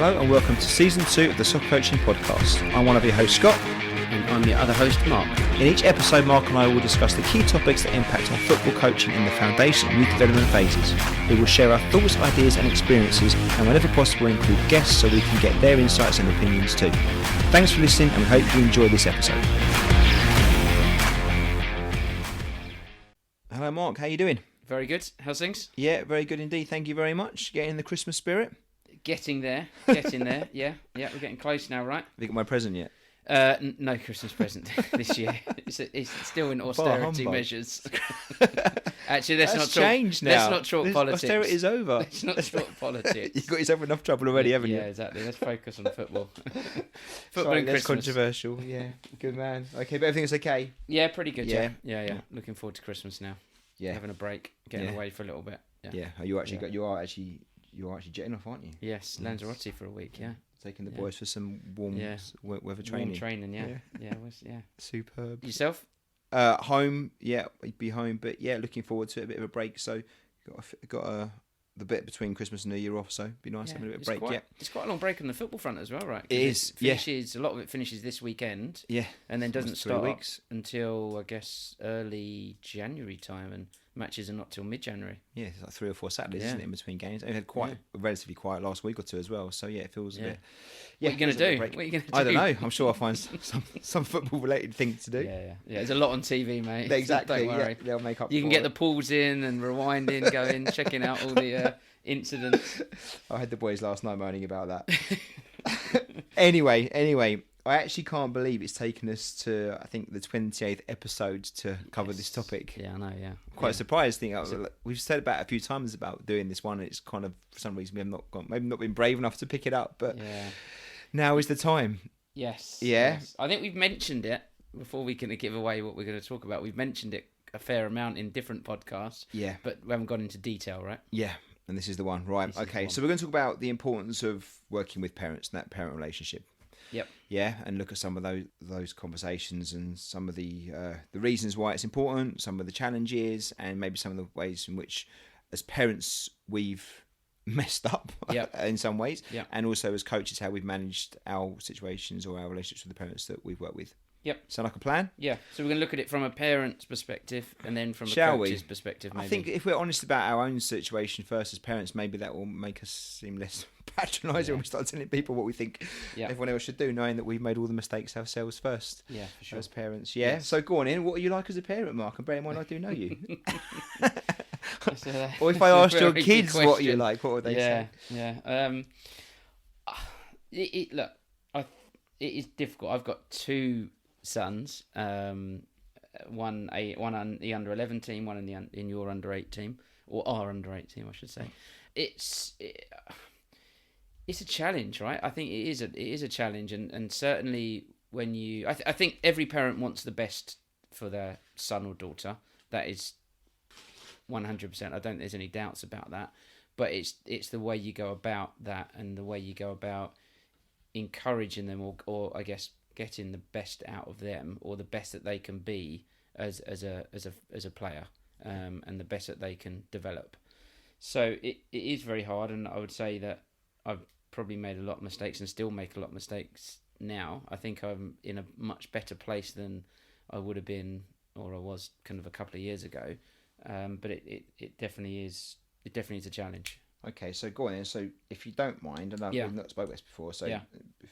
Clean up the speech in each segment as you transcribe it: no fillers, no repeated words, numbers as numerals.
Hello and welcome to Season 2 of the Soccer Coaching Podcast. I'm one of your hosts, Scott. And I'm your other host, Mark. In each episode, Mark and I will discuss the key topics that impact on football coaching in the foundation and youth development phases. We will share our thoughts, ideas and experiences, and whenever possible include guests so we can get their insights and opinions too. Thanks for listening and we hope you enjoy this episode. Hello Mark, how you doing? Very good. How's things? Yeah, very good indeed. Thank you very much. Getting in the Christmas spirit? Getting there. Yeah, we're getting close now, right? Have you got my present yet? No Christmas present this year. It's still in austerity measures. Actually, let's not talk politics. Austerity is over. Let's not talk politics. You've got yourself enough trouble already, haven't you? Yeah, exactly. Let's focus on football. Sorry, and that's Christmas. Controversial. Yeah, good man. Okay, but everything's okay? Yeah, pretty good. Yeah. Looking forward to Christmas now. Yeah. Having a break, getting away for a little bit. Yeah. You are actually jetting off, aren't you? Yes, Lanzarote for a week. Yeah. Taking the boys for some warm weather training. Warm training, yeah. Superb. Yourself? Home, I'd be home, but looking forward to it, a bit of a break. So got the bit between Christmas and New Year off, so it'd be nice having a bit of break. It's quite a long break on the football front as well, right? It is. A lot of it finishes this weekend. Yeah. And then doesn't start until I guess early January time, and matches are not till mid-January. Yeah, it's like 3 or 4 Saturdays, isn't it, in between games? We had a relatively quiet last week or two as well, so it feels a bit. What are you going to do? I don't know. I'm sure I'll find some football-related thing to do. Yeah. There's a lot on TV, mate. Exactly. Don't worry. They'll make up. You can get the pools in and rewinding, going, checking out all the incidents. I had the boys last night moaning about that. Anyway, I actually can't believe it's taken us to, I think, the 28th episode to cover this topic. Yeah, I know, yeah. Quite surprised. We've said about it a few times about doing this one, and it's kind of, for some reason, we have not been brave enough to pick it up, but now is the time. Yes. Yeah? Yes. I think we've mentioned it, before we can give away what we're going to talk about, we've mentioned it a fair amount in different podcasts. Yeah. But we haven't gone into detail, right? Yeah. And this is the one. Right. Okay. So we're going to talk about the importance of working with parents and that parent relationship. Yep. Yeah, and look at some of those conversations and some of the reasons why it's important, some of the challenges, and maybe some of the ways in which, as parents, we've messed up in some ways, and also as coaches, how we've managed our situations or our relationships with the parents that we've worked with. Yep. Sound like a plan? Yeah. So we're going to look at it from a parent's perspective and then from a coach's perspective, maybe. I think if we're honest about our own situation first as parents, maybe that will make us seem less patronising when we start telling people what we think everyone else should do, knowing that we've made all the mistakes ourselves first. Yeah, for sure. As parents. Yeah. Yes. So go on in. What are you like as a parent, Mark? And bear in mind, I do know you. Or if I asked your kids what you're like, what would they say? Yeah. Look, it is difficult. I've got 2 sons, one on the under 11 team, one in your under 8 team, or our under 8 team, I should say. It's a challenge, right? I think it is a challenge, and certainly when you, I think every parent wants the best for their son or daughter. That is 100%. I don't think there's any doubts about that. But it's the way you go about that, and the way you go about encouraging them, or I guess getting the best out of them, or the best that they can be as a player, and the best that they can develop. So it is very hard, and I would say that I've probably made a lot of mistakes and still make a lot of mistakes now. I think I'm in a much better place than I would have been, or I was kind of a couple of years ago. But it definitely is. It definitely is a challenge. Okay, so go on then. So if you don't mind, and we've not spoken this before, so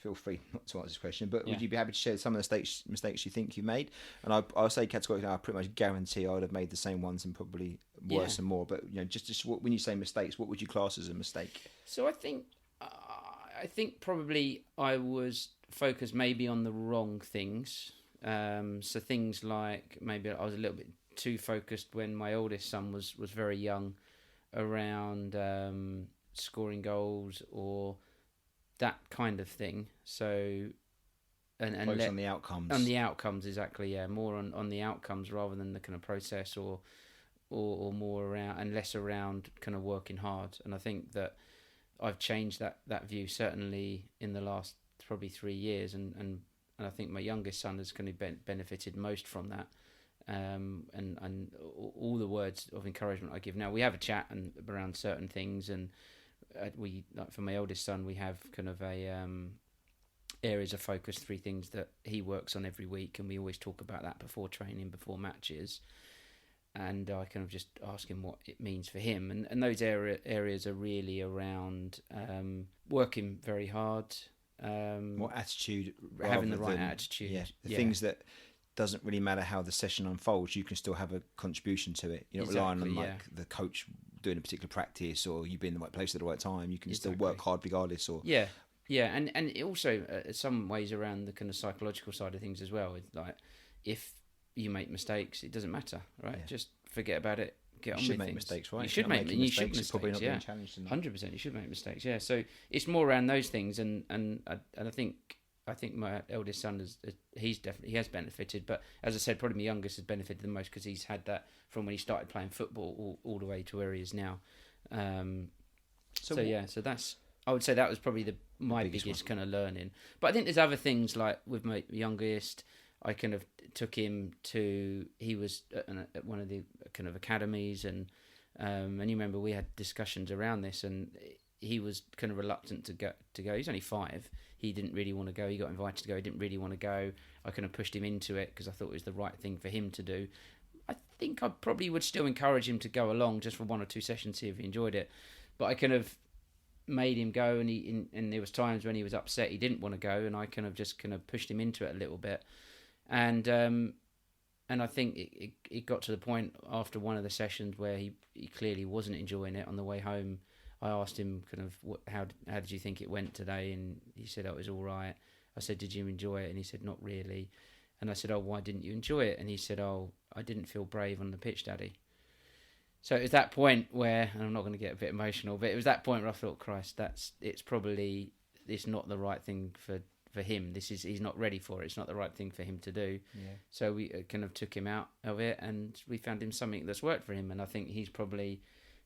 feel free not to answer this question, but would you be happy to share some of the mistakes you think you made? And I'll say categorically, I pretty much guarantee I would have made the same ones and probably worse and more. But just when you say mistakes, what would you class as a mistake? So I think probably I was focused maybe on the wrong things. So things like maybe I was a little bit too focused when my oldest son was very young, around scoring goals or that kind of thing. So and focus on the outcomes. On the outcomes, exactly. Yeah, more on the outcomes rather than the kind of process, or more around and less around kind of working hard. And I think that I've changed that view certainly in the last probably 3 years, and I think my youngest son has kind of benefited most from that. And all the words of encouragement I give. Now we have a chat around certain things, and like for my eldest son, we have kind of a areas of focus, 3 things that he works on every week, and we always talk about that before training, before matches. And I kind of just ask him what it means for him, and those areas are really around working very hard, More attitude, having the rather right than- attitude. Yeah, things that doesn't really matter how the session unfolds. You can still have a contribution to it. You're not relying on Exactly, like the coach doing a particular practice or you being in the right place at the right time. You can still Exactly. work hard regardless. Or Yeah, and it also some ways around the kind of psychological side of things as well. It's like if you make mistakes, it doesn't matter, right? Yeah. Just forget about it. Get you on should with make things. mistakes, right? You If should you're make not making mistakes. mistakes, you're probably not yeah. being challenged enough. 100%. You should make mistakes. Yeah. So it's more around those things, and I think my eldest son he has benefited, but as I said, probably my youngest has benefited the most because he's had that from when he started playing football all the way to where he is now. So that's, I would say that was probably my biggest kind of learning. But I think there's other things like with my youngest, I kind of took him to, he was at one of the kind of academies, and you remember we had discussions around this, and he was kind of reluctant to go. He's only 5. He didn't really want to go. He got invited to go. He didn't really want to go. I kind of pushed him into it because I thought it was the right thing for him to do. I think I probably would still encourage him to go along just for 1 or 2 sessions, see if he enjoyed it. But I kind of made him go, and there was times when he was upset, he didn't want to go, and I kind of pushed him into it a little bit. And I think it got to the point after one of the sessions where he clearly wasn't enjoying it. On the way home, I asked him kind of how did you think it went today, and he said, oh, it was all right. I said, did you enjoy it? And he said, not really. And I said, oh, why didn't you enjoy it? And he said, oh, I didn't feel brave on the pitch, Daddy. So it was that point where, and I'm not going to get a bit emotional, but it was that point where I thought, Christ, it's not the right thing for him. He's not ready for it. It's not the right thing for him to do. Yeah. So we kind of took him out of it, and we found him something that's worked for him. And I think he's probably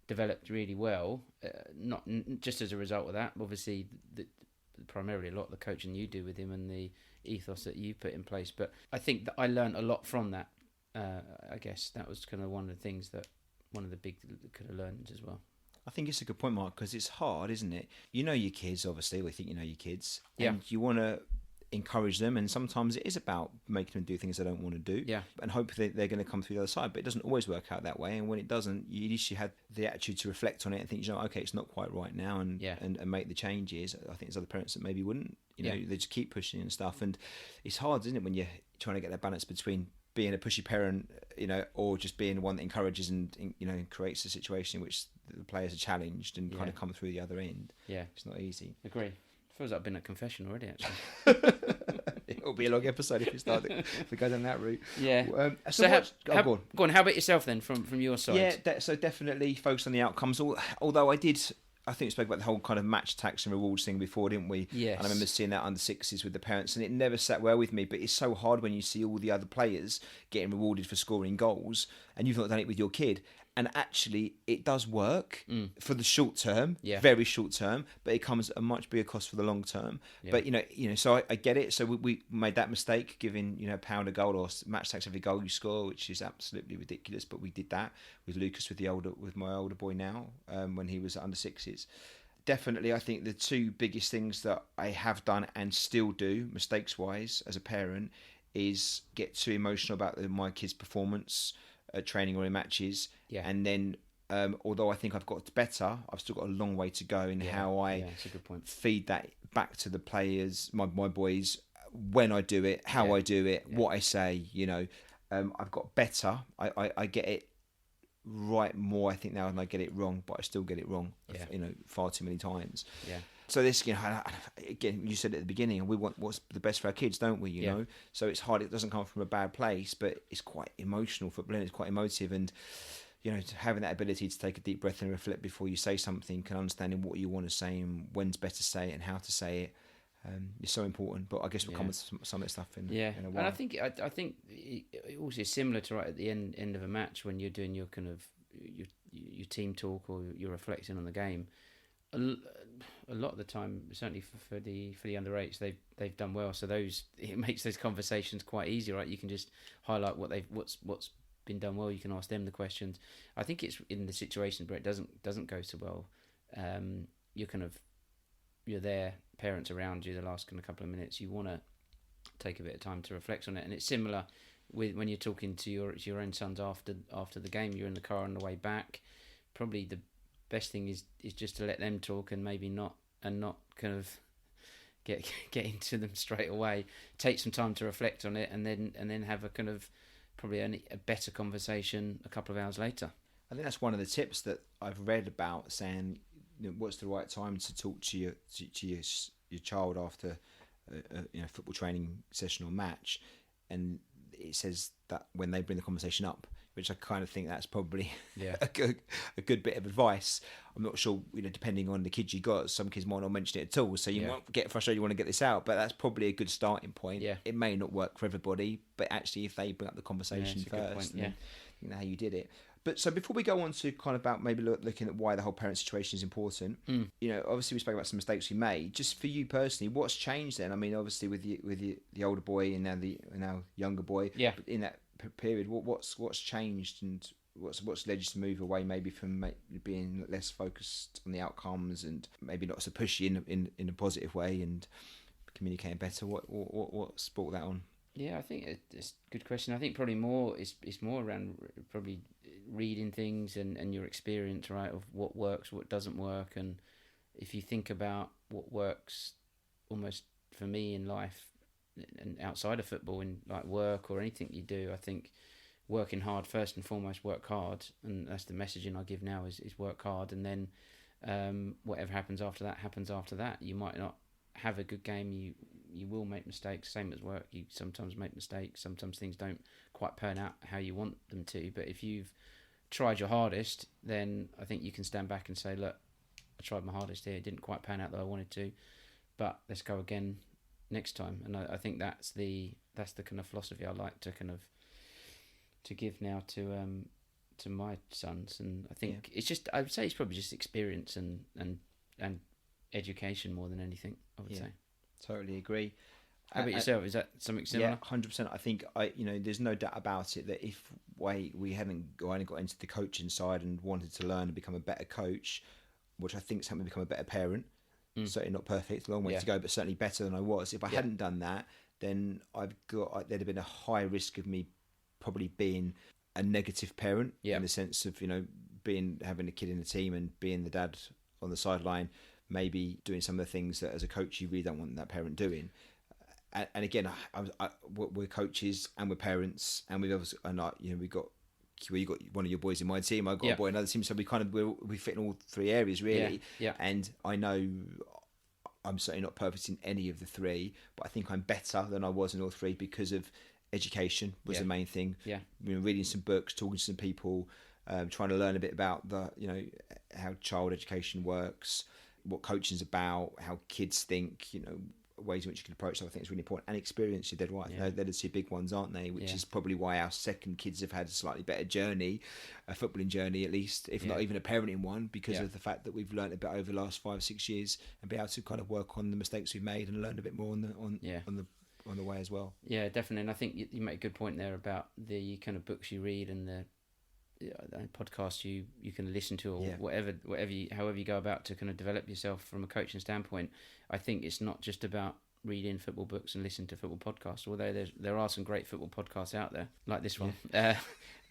developed really well, not just as a result of that. Obviously, primarily a lot of the coaching you do with him and the ethos that you put in place. But I think that I learned a lot from that. I guess that was kind of one of the things that one of the big kind of learnings as well. I think it's a good point, Mark, because it's hard, isn't it? You know your kids, obviously. We think you know your kids. Yeah. And you want to encourage them, and sometimes it is about making them do things they don't want to do. Yeah. And hope that they're going to come through the other side. But it doesn't always work out that way. And when it doesn't, at least you had the attitude to reflect on it and think, okay, it's not quite right now, and make the changes. I think there's other parents that maybe wouldn't. They just keep pushing and stuff. And it's hard, isn't it, when you're trying to get that balance between being a pushy parent, or just being one that encourages and creates a situation in which the players are challenged and kind of come through the other end. Yeah, it's not easy. Agree. Feels like I've been at confession already, actually. It'll be a long episode if we go down that route. Yeah. Go on. How about yourself then, from your side? Yeah. So definitely focus on the outcomes. Although I think we spoke about the whole kind of match tax and rewards thing before, didn't we? Yes. And I remember seeing that under 6s with the parents, and it never sat well with me. But it's so hard when you see all the other players getting rewarded for scoring goals, and you've not done it with your kid. And actually, it does work for the short term, very short term, but it comes at a much bigger cost for the long term. Yeah. But so I get it. So we made that mistake, giving £1 a goal or match tax every goal you score, which is absolutely ridiculous. But we did that with Lucas, with my older boy now, when he was under 6s. Definitely, I think the 2 biggest things that I have done and still do, mistakes wise, as a parent, is get too emotional about my kids' performance. Training or in matches, and then although I think I've got better, I've still got a long way to go in how I that's a good point. Feed that back to the players, my boys, when I do it, how I do it, what I say. I've got better. I get it right more, I think, now than I get it wrong, but I still get it wrong. Far too many times. Yeah. So this, again, you said at the beginning, we want what's the best for our kids, don't we? You know, so it's hard. It doesn't come from a bad place, but it's quite emotional. Footballing is quite emotive, and having that ability to take a deep breath and reflect before you say something, and understanding what you want to say and when's best to say it and how to say it, is so important. But I guess we'll come with some of that stuff in a while. And I think it also is similar to right at the end of a match when you're doing your kind of your team talk or you're reflecting on the game. A lot of the time, certainly for the under 8s, they've done well. So it makes those conversations quite easy, right? You can just highlight what's been done well. You can ask them the questions. I think it's in the situations where it doesn't go so well. you're there, parents around you the last kind of couple of minutes, you want to take a bit of time to reflect on it. And it's similar with when you're talking to your own sons after the game. You're in the car on the way back. Probably the best thing is just to let them talk and maybe not kind of get into them straight away. Take some time to reflect on it, and then have a kind of probably a better conversation a couple of hours later. I think that's one of the tips that I've read about, saying, what's the right time to talk to your child after a football training session or match, and it says that when they bring the conversation up, which I kind of think that's probably a good bit of advice. I'm not sure, depending on the kids you got, some kids might not mention it at all, so you might get frustrated, you want to get this out, but that's probably a good starting point. Yeah. It may not work for everybody, but actually if they bring up the conversation first, then you know how you did it. But so before we go on to kind of about maybe looking at why the whole parent situation is important, obviously we spoke about some mistakes we made. Just for you personally, what's changed then? I mean, obviously with the older boy and now the younger boy, but in that period, what's changed, and what's led you to move away maybe from being less focused on the outcomes and maybe not so pushy in a positive way and communicating better? What's brought that on? Yeah, I think it's a good question. I think probably it's more around probably reading things and your experience, right, of what works, what doesn't work. And if you think about what works almost for me in life and outside of football, in like work or anything you do, I think working hard, first and foremost, work hard. And that's the messaging I give now is work hard. And then whatever happens after that. You might not have a good game, you will make mistakes, same as work. You sometimes make mistakes, sometimes things don't quite turn out how you want them to, but if you've tried your hardest, then I think you can stand back and say, look, I tried my hardest here, it didn't quite pan out that I wanted to, but let's go again next time. And I think that's the kind of philosophy I like to kind of to give now to my sons. And I think it's just, I would say it's probably just experience and education more than anything, I would say. Totally agree. How about yourself? Is that something similar? Yeah, 100%. I think there's no doubt about it that if we hadn't got into the coaching side and wanted to learn and become a better coach, which I think is helped me become a better parent. Certainly not perfect, a long way to go, but certainly better than I was. If I hadn't done that, then there'd have been a high risk of me probably being a negative parent in the sense of having a kid in the team and being the dad on the sideline, maybe doing some of the things that as a coach you really don't want that parent doing. And again, we're coaches and we're parents, and we've obviously, you got one of your boys in my team, I've got a boy in another team, so we fit in all three areas really. And I know I'm certainly not perfect in any of the three, but I think I'm better than I was in all three because of education was the main thing. Reading some books, talking to some people, trying to learn a bit about how child education works, what coaching is about, how kids think, ways in which you can approach stuff. I think it's really important. And experience, you're dead right. They're the two big ones, aren't they? Which is probably why our second kids have had a slightly better journey, a footballing journey at least, if not even a parenting one, because of the fact that we've learned a bit over the last 5-6 years and be able to kind of work on the mistakes we've made and learn a bit more on the way as well. Yeah, definitely. And I think you make a good point there about the kind of books you read and the podcast you can listen to, or however you go about to kind of develop yourself from a coaching standpoint. I think it's not just about reading football books and listening to football podcasts, although there are some great football podcasts out there like this one.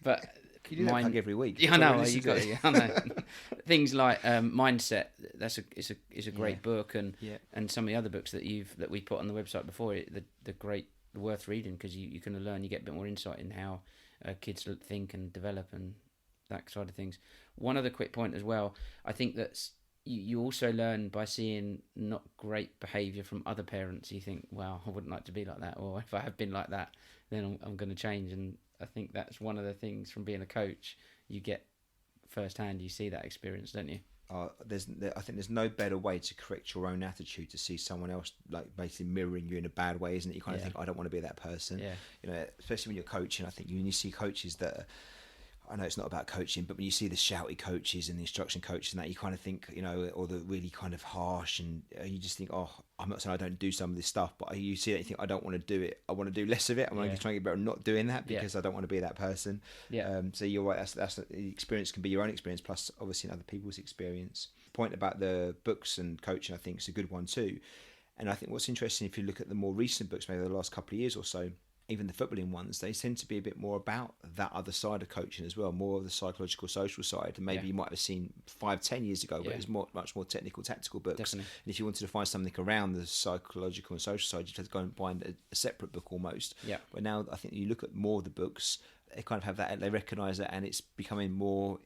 But you do that every week. Yeah, I know. I know. Things like Mindset. That's a great book, and some of the other books that we put on the website before, the great worth reading, because you can learn, you get a bit more insight in how kids think and develop and that side of things. One other quick point as well, I think that you also learn by seeing not great behaviour from other parents. You think, wow, I wouldn't like to be like that, or if I have been like that, then I'm going to change. And I think that's one of the things from being a coach you get firsthand. You see that experience, don't you? I think there's no better way to correct your own attitude to see someone else like basically mirroring you in a bad way, isn't it? You kind of think, I don't want to be that person. Especially when you're coaching. I think when you see coaches that I know it's not about coaching, but when you see the shouty coaches and the instruction coaches and that, you kind of think, or the really kind of harsh, and you just think, oh, I'm not saying I don't do some of this stuff, but you see that, you think, I don't want to do it. I want to do less of it. I'm going to try and get better at not doing that, because I don't want to be that person. Yeah. So you're right. That's the experience can be your own experience, plus obviously other people's experience. Point about the books and coaching, I think, is a good one too. And I think what's interesting, if you look at the more recent books, maybe the last couple of years or so, even the footballing ones, they tend to be a bit more about that other side of coaching as well, more of the psychological, social side. And maybe you might have seen 5-10 years ago, but it's much more technical, tactical books. Definitely. And if you wanted to find something around the psychological and social side, you'd have to go and find a separate book almost. Yeah. But now I think you look at more of the books, they kind of have that, they recognise that, and it's becoming more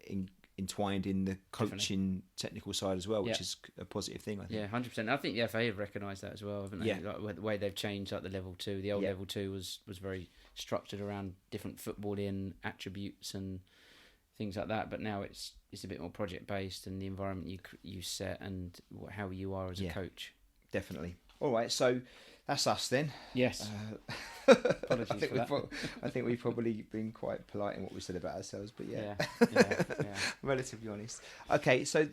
entwined in the coaching technical side as well, which is a positive thing, I think. Yeah, 100%. I think the FA have recognised that as well, haven't they? Yeah. Like the way they've changed like the level 2. The old level 2 was very structured around different footballing attributes and things like that, but now it's a bit more project based, and the environment you set and how you are as a coach. Definitely. All right, so that's us then. Yes. Apologies for that. I think we've probably been quite polite in what we said about ourselves, but yeah. Relatively honest. Okay, so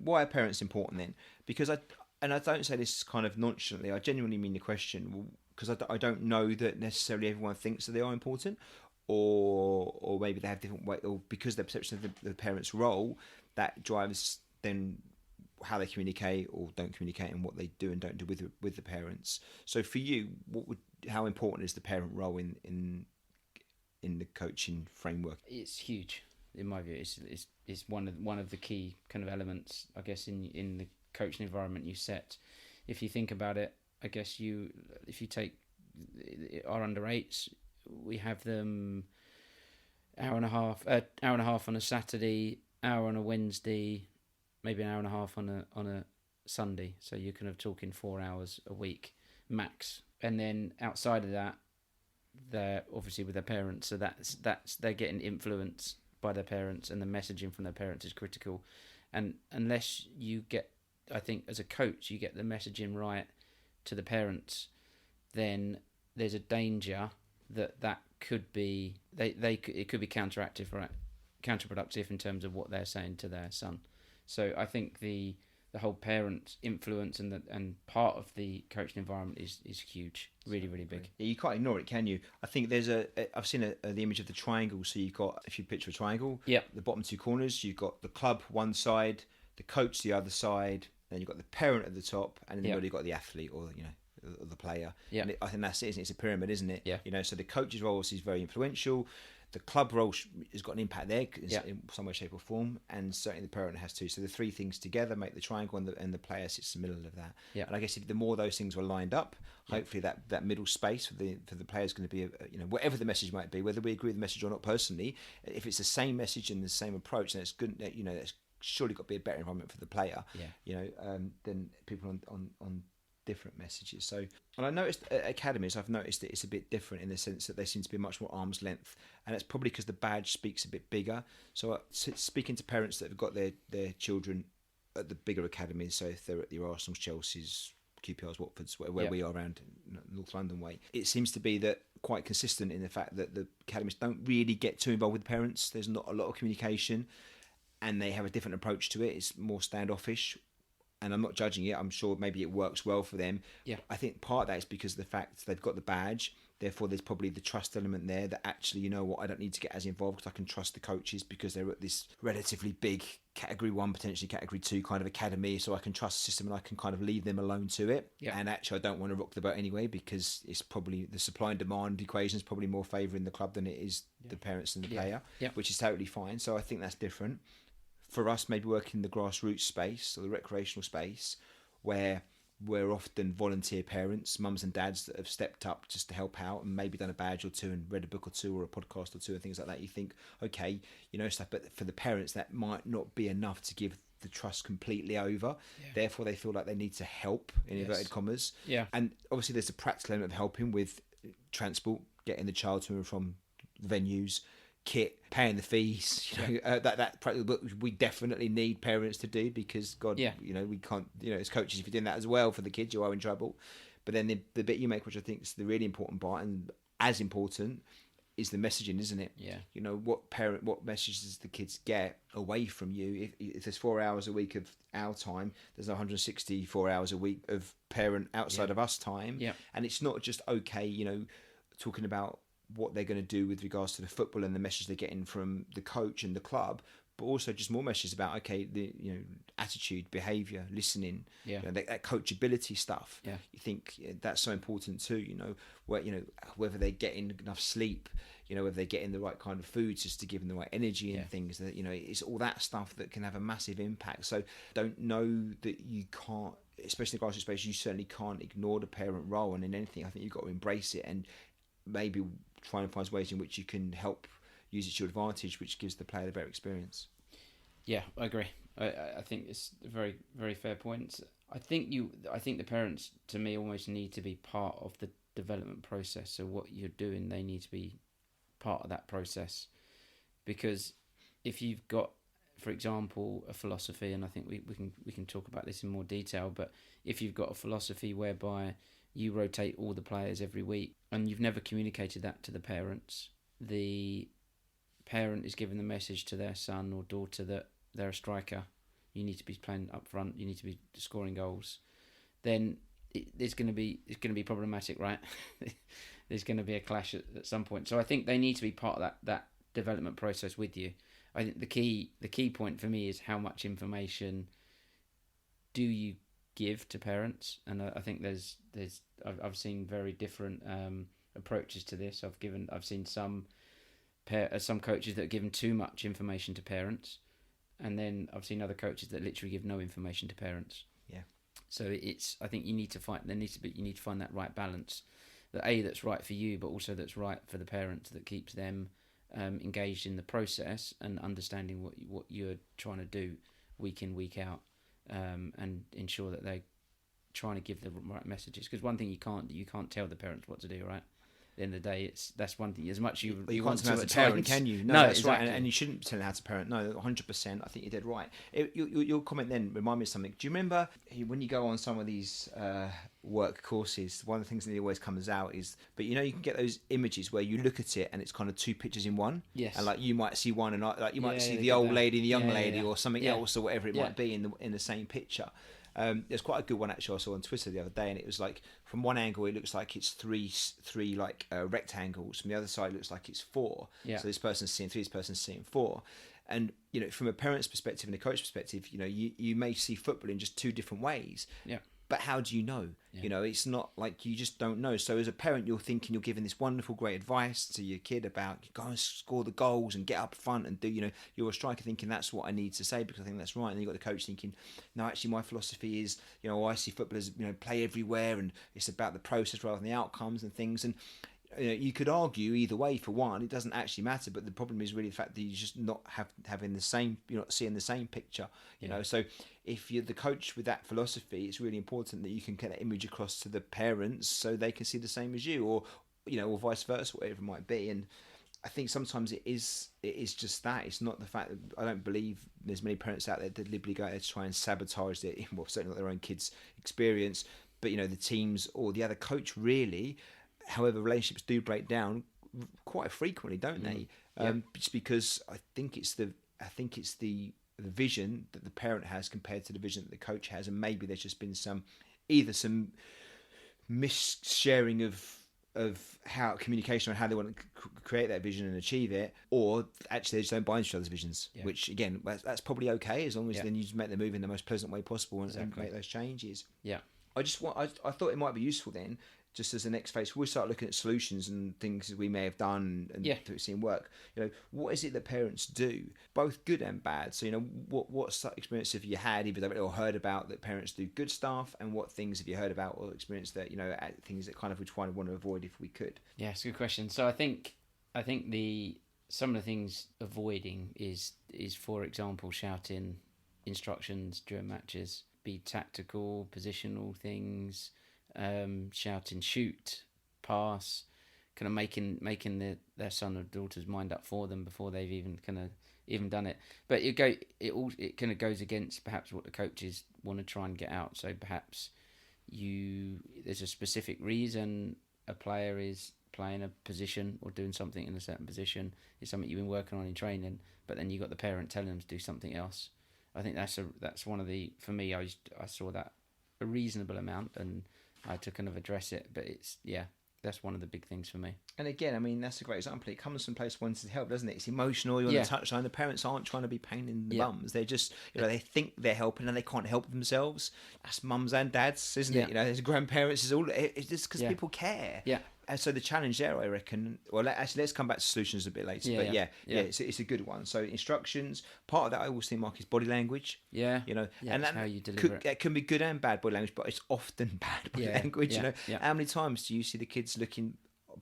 why are parents important then? Because I don't say this kind of nonchalantly. I genuinely mean the question, because I don't know that necessarily everyone thinks that they are important, or maybe they have different way, or because their perception of the parents' role that drives then how they communicate or don't communicate, and what they do and don't do with the parents. So for you, how important is the parent role in the coaching framework? It's huge in my view. It's one of the key kind of elements, I guess, in the coaching environment you set. If you think about it, I guess if you take our under 8s, we have them hour and a half on a Saturday, hour on a Wednesday, maybe an hour and a half on a Sunday. So you're kind of talking 4 hours a week max. And then outside of that, they're obviously with their parents. So that's they're getting influenced by their parents, and the messaging from their parents is critical. And unless you get, I think as a coach, you get the messaging right to the parents, then there's a danger that could be it could be counterproductive in terms of what they're saying to their son. So I think the whole parent influence and part of the coaching environment is huge, really, really big. Yeah, you can't ignore it, can you? I think there's I've seen the image of the triangle. So you've got, if you picture a triangle, the bottom 2 corners, you've got the club one side, the coach the other side, then you've got the parent at the top, and in the middle you've got the athlete, or the player. Yeah. And I think that's it, isn't it? It's a pyramid, isn't it? Yeah. So the coach's role is very influential. The club role has got an impact there in some way, shape or form, and certainly the parent has too. So the 3 things together make the triangle, and the player sits in the middle of that. Yeah. And I guess if the more those things were lined up, hopefully that middle space for the player is going to be, whatever the message might be, whether we agree with the message or not personally, if it's the same message and the same approach, then it's good. It's surely got to be a better environment for the player. Yeah. Than people on different messages. So, and I noticed at academies, I've noticed that it's a bit different in the sense that they seem to be much more arm's length, and it's probably because the badge speaks a bit bigger. So speaking to parents that have got their children at the bigger academies, so if they're at the Arsenal's, Chelsea's, QPR's, Watford's, where we are around North London way, it seems to be that quite consistent in the fact that the academies don't really get too involved with the parents. There's not a lot of communication, and they have a different approach to it. It's more standoffish. And I'm not judging it. I'm sure maybe it works well for them. Yeah. I think part of that is because of the fact they've got the badge. Therefore, there's probably the trust element there that actually, you know what, I don't need to get as involved because I can trust the coaches because they're at this relatively big category 1, potentially category 2 kind of academy. So I can trust the system and I can kind of leave them alone to it. Yeah. And actually, I don't want to rock the boat anyway because it's probably the supply and demand equation is probably more favouring the club than it is the parents and the player, which is totally fine. So I think that's different. For us, maybe working in the grassroots space or the recreational space, where we're often volunteer parents, mums and dads that have stepped up just to help out and maybe done a badge or 2 and read a book or 2 or a podcast or 2 and things like that. You think, okay, stuff, but for the parents, that might not be enough to give the trust completely over. Yeah. Therefore, they feel like they need to help, in inverted commas. Yeah. And obviously, there's a practical element of helping with transport, getting the child to and from venues, kit, paying the fees, that practical, we definitely need parents to do because we can't, as coaches, if you're doing that as well for the kids, you are in trouble. But then the bit you make, which I think is the really important part and as important, is the messaging, isn't it? Yeah. You know, what messages the kids get away from you. If there's 4 hours a week of our time, there's 164 hours a week of parent outside of us time. Yeah. And it's not just talking about what they're going to do with regards to the football and the message they're getting from the coach and the club, but also just more messages about the attitude, behaviour, listening, that coachability stuff. Yeah. You think that's so important too. Whether they're getting enough sleep, whether they're getting the right kind of foods just to give them the right energy and things. That it's all that stuff that can have a massive impact. So don't know that you can't, especially in the grassroots space, you certainly can't ignore the parent role. And in anything, I think you've got to embrace it and maybe try and find ways in which you can help use it to your advantage, which gives the player the better experience. Yeah, I agree. I think it's a very, very fair point. I think the parents, to me, almost need to be part of the development process. So what you're doing, they need to be part of that process. Because if you've got, for example, a philosophy, and I think we can talk about this in more detail, but if you've got a philosophy whereby you rotate all the players every week and you've never communicated that to the parents, the parent is giving the message to their son or daughter that they're a striker, you need to be playing up front, you need to be scoring goals, then it's going to be problematic, right? There's going to be a clash at some point. So I think they need to be part of that development process with you. I think the key point for me is how much information do you give to parents, and I think I've seen very different approaches to this. I've seen some coaches that have given too much information to parents, and then I've seen other coaches that literally give no information to parents. Yeah. So I think you need to find that right balance, that's right for you, but also that's right for the parents, that keeps them engaged in the process and understanding what you're trying to do week in, week out, and ensure that they're trying to give the right messages. Because one thing you can't tell the parents what to do, right? At the end of the day, that's one thing. As much you want to as a parent, can you? No, that's exactly. Right, and you shouldn't tell how to parent. No, 100%. I think you're dead right. Your comment then reminded me of something. Do you remember when you go on some of these work courses? One of the things that always comes out is, but you can get those images where you look at it and it's kind of two pictures in one. Yes. And you might see one, and you might see the old lady and the young lady, or something else, or whatever it might be in the same picture. There's quite a good one actually I saw on Twitter the other day, and it was like from one angle it looks like it's three rectangles, from the other side it looks like it's four. So this person's seeing three, this person's seeing four. And from a parent's perspective and a coach's perspective, you may see football in just two different ways. Yeah. But how do you know? Yeah. It's not like you just don't know. So as a parent, you're thinking you're giving this wonderful, great advice to your kid about go and score the goals and get up front and do, you're a striker thinking that's what I need to say because I think that's right. And then you've got the coach thinking, no, actually my philosophy is, I see footballers, play everywhere and it's about the process rather than the outcomes and things. And you could argue either way. For one, it doesn't actually matter, but the problem is really the fact that you're just not having the same, you're not seeing the same picture. So if you're the coach with that philosophy, it's really important that you can get that image across to the parents so they can see the same as you, or vice versa, whatever it might be. And I think sometimes it is just that. It's not the fact that I don't believe there's many parents out there that deliberately go there to try and sabotage certainly not their own kids' experience, but the teams or the other coach really. However, relationships do break down quite frequently, don't they? Just because I think it's the vision that the parent has compared to the vision that the coach has, and maybe there's just been some mis-sharing of how communication on how they want to create that vision and achieve it, or actually they just don't buy into each other's visions. Which again, that's probably okay as long as then you just make the move in the most pleasant way possible and make those changes. Yeah, I thought it might be useful then. Just as the next phase, we'll start looking at solutions and things we may have done and seen work. What is it that parents do, both good and bad? So, what experience have you had, either or heard about that parents do good stuff, and what things have you heard about or experienced that things that kind of we try and want to avoid if we could? Yeah, it's a good question. So I think some of the things avoiding is for example shouting instructions during matches, be tactical, positional things. Shouting, shoot, pass, kind of making their son or daughter's mind up for them before they've even done it. But it kind of goes against perhaps what the coaches want to try and get out. So perhaps there's a specific reason a player is playing a position or doing something in a certain position is something you've been working on in training, but then you got the parent telling them to do something else. I think that's one of the, for me, I saw that a reasonable amount, and I had to kind of address it. But that's one of the big things for me. And again, I mean, that's a great example. It comes from a place wanting to help, doesn't it? It's emotional. You're on the touchline. The parents aren't trying to be pain in the bums. They're just, they think they're helping and they can't help themselves. That's mums and dads, isn't it? There's grandparents. It's just because people care. Yeah. And so the challenge there, I reckon. Well, let's come back to solutions a bit later. It's a good one. So instructions. Part of that I always think, Mark, is body language. Yeah. And how you deliver it. It can be good and bad body language, but it's often bad body language. How many times do you see the kids looking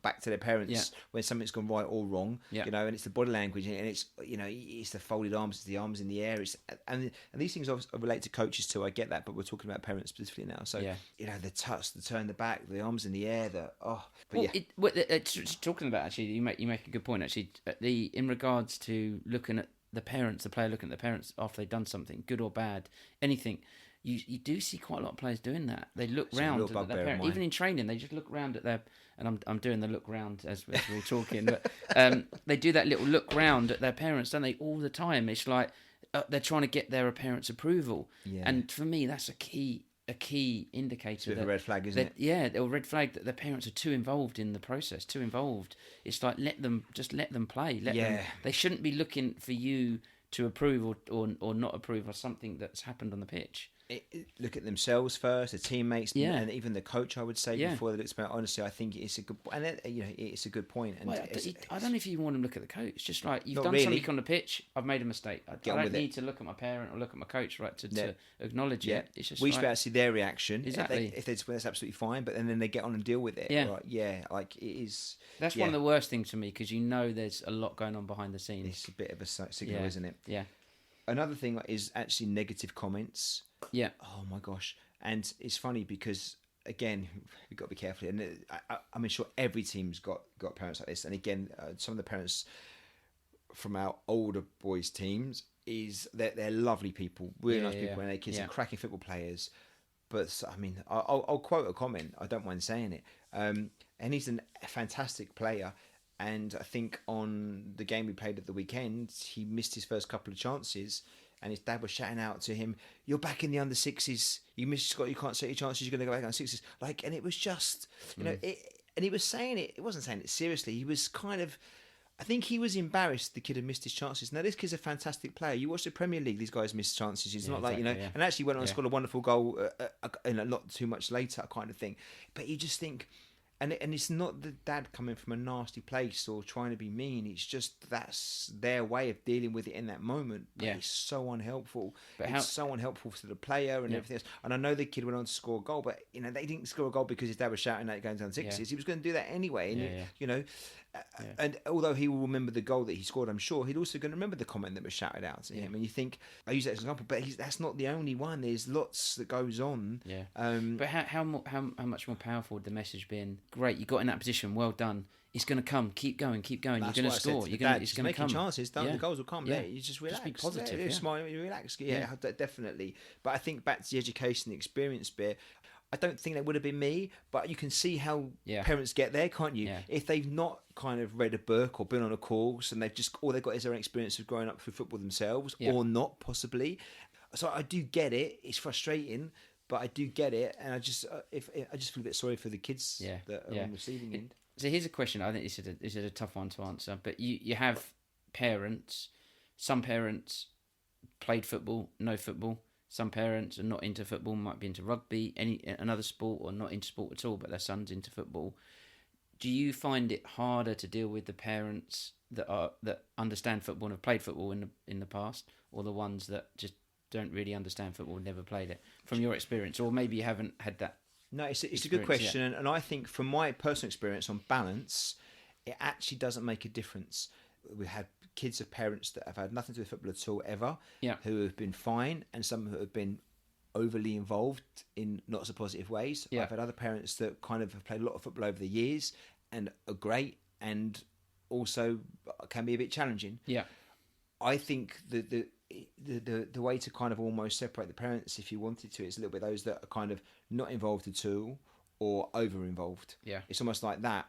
back to their parents when something's gone right or wrong, and it's the body language, and it's it's the folded arms, it's the arms in the air, and these things relate to coaches too. I get that, but we're talking about parents specifically now. So the touch, the turn, the back, the arms in the air, it's talking about, actually, you make a good point, actually, in regards to looking at the parents, the player looking at the parents after they've done something, good or bad, anything. You do see quite a lot of players doing that. They look round at their parents, even in training. They just look round at their, and I'm doing the look round as we're talking, but they do that little look round at their parents, don't they, all the time? It's like they're trying to get their parents' approval, and for me, that's a key indicator. It's a red flag, isn't it? Yeah, a red flag that the parents are too involved in the process, too involved. It's like let them play. They shouldn't be looking for you to approve or not approve of something that's happened on the pitch. Look at themselves first, the teammates, and even the coach. I would say before they look about. Honestly, I think it's a good, and it's a good point. And I don't know if you want to look at the coach. It's just like you've done really. Something on the pitch. I've made a mistake. I don't need to look at my parent or look at my coach, right? To acknowledge it. It's just we should be able to see their reaction. Exactly. If that's absolutely fine, but then they get on and deal with it. Yeah. Right? Like it is. That's one of the worst things for me, because there's a lot going on behind the scenes. It's a bit of a signal, isn't it? Yeah. Another thing is actually negative comments. Yeah. Oh my gosh. And it's funny because, again, we've got to be careful. And I'm sure every team's got parents like this. And again, some of the parents from our older boys' teams is that they're lovely people, really nice people, and their kids are cracking football players. But I mean, I'll quote a comment. I don't mind saying it. And he's a fantastic player. And I think on the game we played at the weekend, he missed his first couple of chances, and his dad was shouting out to him, "You're back in the under sixes. You missed, Scott. You can't set your chances. You're going to go back on sixes." And it was just, and he was saying it. It wasn't saying it seriously. He was kind of, I think he was embarrassed the kid had missed his chances. Now this kid's a fantastic player. You watch the Premier League; these guys miss chances. He's not like and actually went on and scored a wonderful goal, not too much later, kind of thing. But you just think. And it's not the dad coming from a nasty place or trying to be mean. It's just that's their way of dealing with it in that moment. But it's so unhelpful. But it's so unhelpful to the player and everything else. And I know the kid went on to score a goal, but they didn't score a goal because his dad was shouting out going down sixes. He was going to do that anyway. And and although he will remember the goal that he scored, I'm sure he's also going to remember the comment that was shouted out to him. And you think, I use that as an example, but that's not the only one. There's lots that goes on. Yeah. But how much more powerful would the message been? Great, you got in that position. Well done. It's going to come. Keep going. You're going to score. It's going to come. Chances. The goals will come. You just relax. Just be positive. Smile. Relax. Definitely. But I think back to the education, the experience bit. I don't think that would have been me, but you can see how parents get there, can't you? Yeah. If they've not kind of read a book or been on a course and they've just all they've got is their own experience of growing up through football themselves, or not possibly. So I do get it. It's frustrating, but I do get it, and I just feel a bit sorry for the kids that are on the receiving end. So here's a question. I think this is a tough one to answer, but you have parents. Some parents played football, no football. Some parents are not into football, might be into rugby, another sport, or not into sport at all, but their son's into football. Do you find it harder to deal with the parents that understand football and have played football in the past, or the ones that just don't really understand football, never played it, from your experience, or maybe you haven't had that? No, it's a good question, and I think from my personal experience, on balance, it actually doesn't make a difference. We had kids of parents that have had nothing to do with football at all ever, who have been fine, and some who have been overly involved in not so positive ways. I've had other parents that kind of have played a lot of football over the years and are great, and also can be a bit challenging. I think the way to kind of almost separate the parents, if you wanted to, is a little bit those that are kind of not involved at all or over involved. It's almost like that.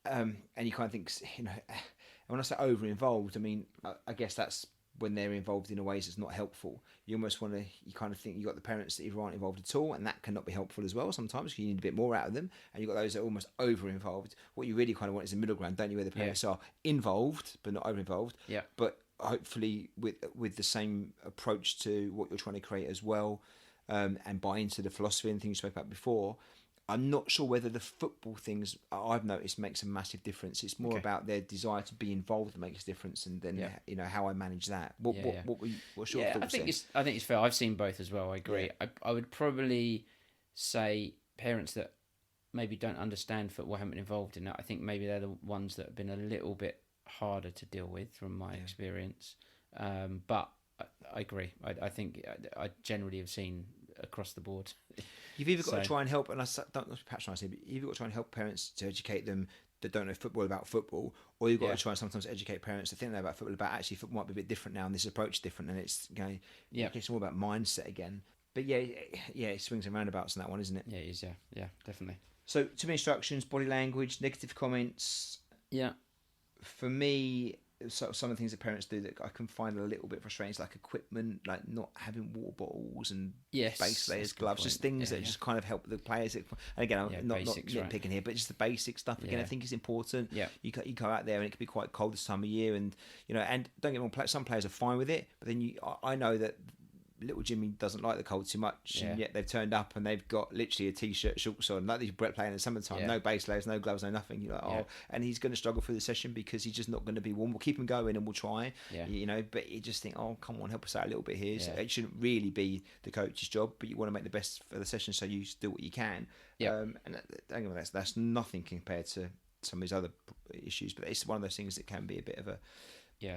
And you kind of think, you know, and when I say over involved, I mean, I guess that's when they're involved in ways that's not helpful. You almost want to, you kind of think you got the parents that either aren't involved at all, and that cannot be helpful as well sometimes, because you need a bit more out of them, and you've got those that are almost over involved. What you really kind of want is a middle ground, don't you, where the parents are involved but not over involved, but hopefully with the same approach to what you're trying to create as well, and buy into the philosophy and things you spoke about before. I'm not sure whether the football things I've noticed makes a massive difference. It's more about their desire to be involved that makes a difference, and then you know, how I manage that. What's your thoughts? I think it's fair. I've seen both as well. I agree. I would probably say parents that maybe don't understand football, haven't been involved in it. I think maybe they're the ones that have been a little bit harder to deal with from my experience. But I agree. I think I generally have seen across the board. You've either got to try and help, and I don't patronise it, but you've got to try and help parents to educate them that don't know football about football, or you've got to try and sometimes educate parents that think they know about football about actually football might be a bit different now, and this approach is different, and it's it's all about mindset again. But it swings and roundabouts in that one, isn't it? Yeah, it is. Yeah, definitely. So, too many instructions, body language, negative comments. Yeah. For me, so some of the things that parents do that I can find a little bit frustrating is like equipment, like not having water bottles and base layers, gloves, just things that just kind of help the players. And again, I'm not nitpicking here, but just the basic stuff. Again, I think is important. Yeah. You go out there and it can be quite cold this time of year, and you know, and don't get me wrong, some players are fine with it, but then I know that little Jimmy doesn't like the cold too much, and yet they've turned up and they've got literally a t-shirt, shorts on, like these Brett playing in the summertime, no base layers, no gloves, no nothing. You're like, and he's going to struggle through the session because he's just not going to be warm. We'll keep him going and we'll try, you know, but you just think, oh, come on, help us out a little bit here. So it shouldn't really be the coach's job, but you want to make the best for the session, so you do what you can. And that's nothing compared to some of these other issues, but it's one of those things that can be a bit of a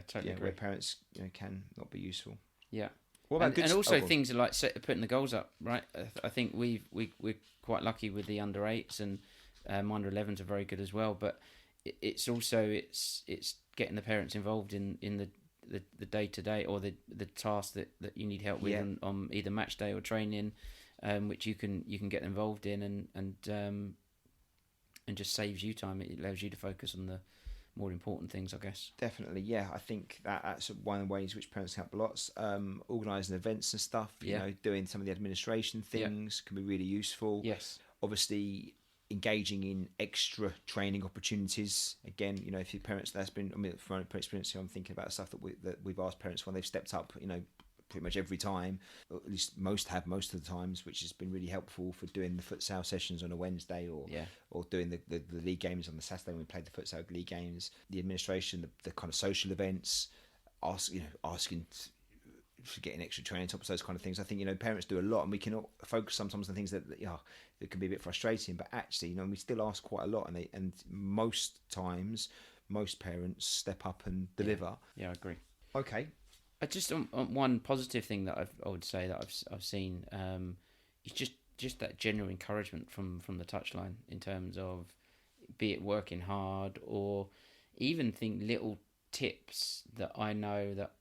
totally agree. where parents can not be useful. And also things like putting the goals up, right? I think we're quite lucky with the under 8s, and under 11s are very good as well. But it's also it's getting the parents involved in the day to day, or the task that you need help with on either match day or training, which you can get involved in, and just saves you time. It allows you to focus on the more important things, I guess. Definitely, I think that's one of the ways which parents help a lot. Organising events and stuff, you know, doing some of the administration things can be really useful. Yes. Obviously, engaging in extra training opportunities. Again, you know, if your parents, that's been, I mean, from my experience here, I'm thinking about stuff that we've asked parents when they've stepped up, you know, pretty much every time, or at least most of the times, which has been really helpful for doing the futsal sessions on a Wednesday, or doing the league games on the Saturday when we played the futsal league games, the administration, the kind of social events, asking for getting extra training on top of those kind of things. I think, you know, parents do a lot, and we can focus sometimes on things that can be a bit frustrating, but actually, you know, we still ask quite a lot, and most times most parents step up and deliver. I agree. Okay. Just on one positive thing that I would say that I've seen is just that general encouragement from the touchline, in terms of, be it working hard, or even little tips that I know that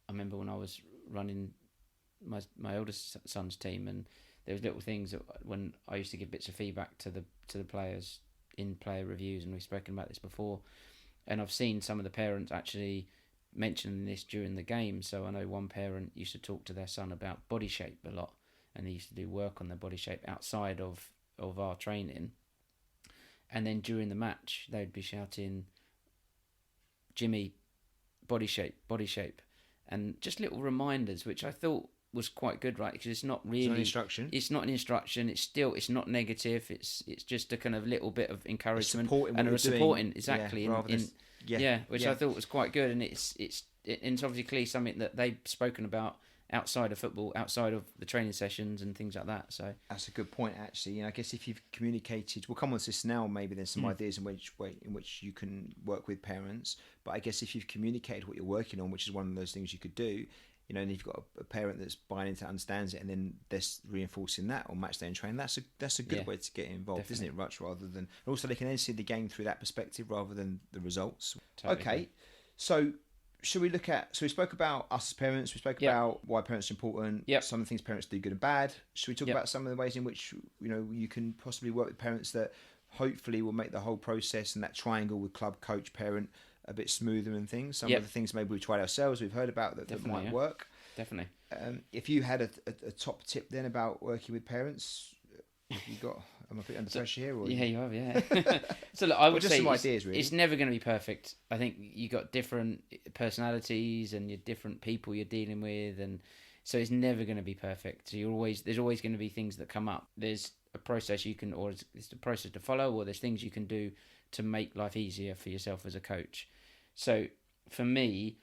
I remember when I was running my oldest son's team, and there was little things that when I used to give bits of feedback to the players in player reviews, and we've spoken about this before, and I've seen some of the parents actually mentioning this during the game. So I know one parent used to talk to their son about body shape a lot, and they used to do work on their body shape outside of our training, and then during the match they'd be shouting, "Jimmy, body shape," and just little reminders, which I thought was quite good, right? Because it's not really an instruction. It's not an instruction. It's not negative. It's just a kind of little bit of encouragement supporting exactly. Which I thought was quite good, and it's obviously clearly something that they've spoken about outside of football, outside of the training sessions and things like that. So that's a good point, actually. You know, I guess if you've communicated, we'll come on to this now. Maybe there's some ideas in which you can work with parents. But I guess if you've communicated what you're working on, which is one of those things you could do, you know, and if you've got a parent that's buying into it, understands it, and then they're reinforcing that on match day and training, that's a good way to get involved, definitely. Isn't it, Rutch? Rather than, and also they can then see the game through that perspective rather than the results. Totally. Okay, so should we look at? So we spoke about us as parents. We spoke about why parents are important. Some of the things parents do, good and bad. Should we talk about some of the ways in which, you know, you can possibly work with parents that hopefully will make the whole process and that triangle with club, coach, parent a bit smoother and things. Some of the things maybe we've tried ourselves, we've heard about that might work. Definitely. If you had a top tip then about working with parents, have you got? Am I putting under pressure here? Or yeah, you have. Yeah. So look, I would just say some ideas, really. It's never going to be perfect. I think you got different personalities and you're different people you're dealing with, and so it's never going to be perfect. So there's always going to be things that come up. There's a process you can, or it's a process to follow, or there's things you can do to make life easier for yourself as a coach. So for me,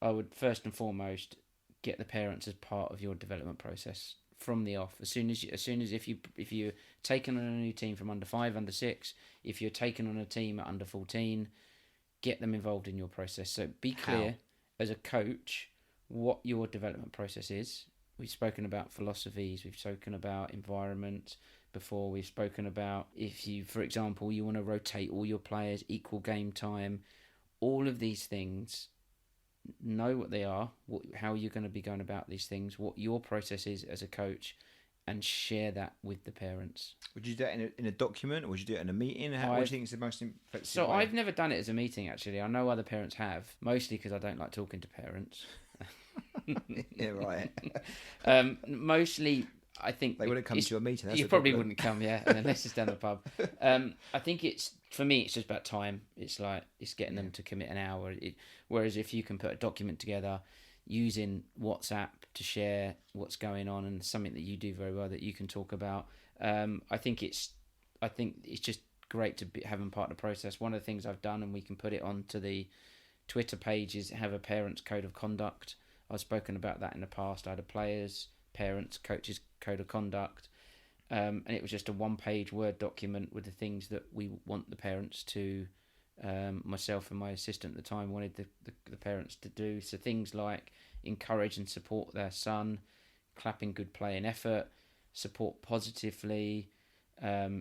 I would first and foremost get the parents as part of your development process from the off. As soon as if you're taking on a new team from under 5, under 6, if you're taking on a team at under 14, get them involved in your process. So be clear as a coach what your development process is. We've spoken about philosophies, we've spoken about environment before, we've spoken about if you, for example, you want to rotate all your players, equal game time, all of these things. Know what they are, how you're going to be going about these things, what your process is as a coach, and share that with the parents. Would you do that in a document, or would you do it in a meeting? What do you think is the most effective? So I've never done it as a meeting, actually. I know other parents have, mostly because I don't like talking to parents. Yeah, right. Mostly, I think they wouldn't come to your meeting. You probably wouldn't come, unless it's down the pub. I think for me, it's just about time. It's getting them to commit an hour. Whereas if you can put a document together using WhatsApp to share what's going on and something that you do very well that you can talk about, I think it's just great to have them part of the process. One of the things I've done, and we can put it onto the Twitter page, is have a parents' code of conduct. I've spoken about that in the past. I had a players, parents, coaches code of conduct, and it was just a one-page Word document with the things that we want the parents to, myself and my assistant at the time wanted the parents to do. So things like encourage and support their son, clapping good play and effort, support positively,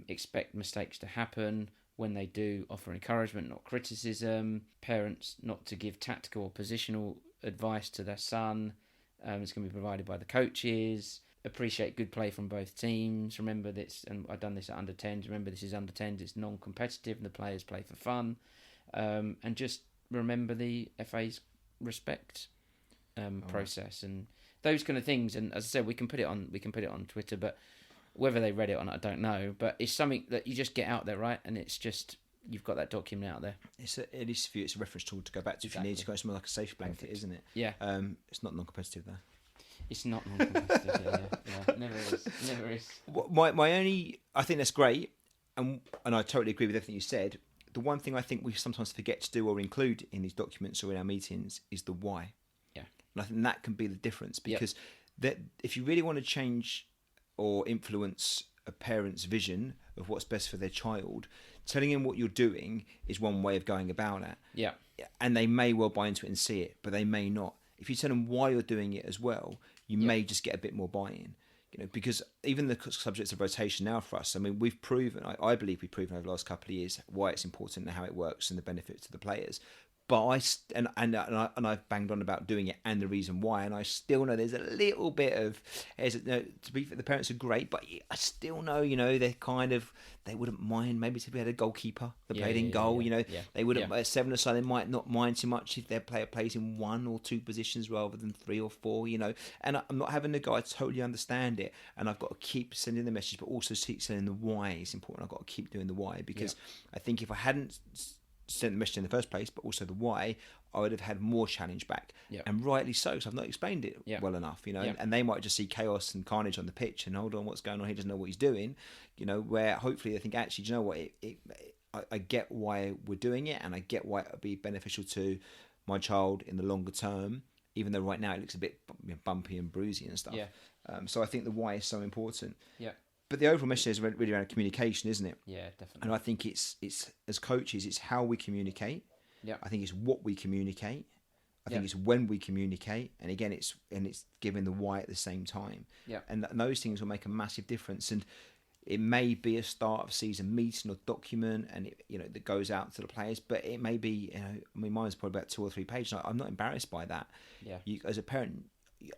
expect mistakes to happen. When they do, offer encouragement, not criticism. Parents not to give tactical or positional advice to their son. It's going to be provided by the coaches. Appreciate good play from both teams. Remember this, and I've done this at under 10s. Remember this is under 10s. It's non-competitive, and the players play for fun. And just remember the FA's respect process and those kind of things. And as I said, we can put it on Twitter, but whether they read it or not, I don't know. But it's something that you just get out there, right? And it's just you've got that document out there. It's a reference tool to go back to if you need to go somewhere like a safe blanket, isn't it? Yeah. It's not non-competitive though. It's not non-competitive. yeah. Never is. My only, I think that's great, and I totally agree with everything you said. The one thing I think we sometimes forget to do or include in these documents or in our meetings is the why. Yeah. And I think that can be the difference, because that if you really want to change or influence a parent's vision of what's best for their child, telling them what you're doing is one way of going about it. Yeah. And they may well buy into it and see it, but they may not. If you tell them why you're doing it as well, you may just get a bit more buy-in. Because even the subjects of rotation now for us, I mean, we've proven, I believe we've proven over the last couple of years why it's important and how it works and the benefits to the players. But I've banged on about doing it and the reason why, and I still know there's a little bit of, to be fair, the parents are great, but I still know, they wouldn't mind maybe if we had a goalkeeper that played in goal, they wouldn't, at 7 or so, they might not mind too much if their player plays in 1 or 2 positions rather than 3 or 4, and I'm not having the guy totally understand it, and I've got to keep sending the message, but also keep sending the why. It's important. I've got to keep doing the why, because I think if I hadn't sent the message in the first place, but also the why, I would have had more challenge back, and rightly so, because I've not explained it well enough, and they might just see chaos and carnage on the pitch and hold on, what's going on, he doesn't know what he's doing, where hopefully they think, actually, do you know what, I get why we're doing it, and I get why it would be beneficial to my child in the longer term, even though right now it looks a bit bumpy and bruisey and stuff. So I think the why is so important. But the overall message is really around communication, isn't it? Yeah, definitely. And I think it's as coaches, it's how we communicate. I think it's what we communicate. I think it's when we communicate, and again, it's giving the why at the same time. And those things will make a massive difference. And it may be a start of season meeting or document, and that goes out to the players. But it may be, mine's probably about 2 or 3 pages. I'm not embarrassed by that. You, as a parent,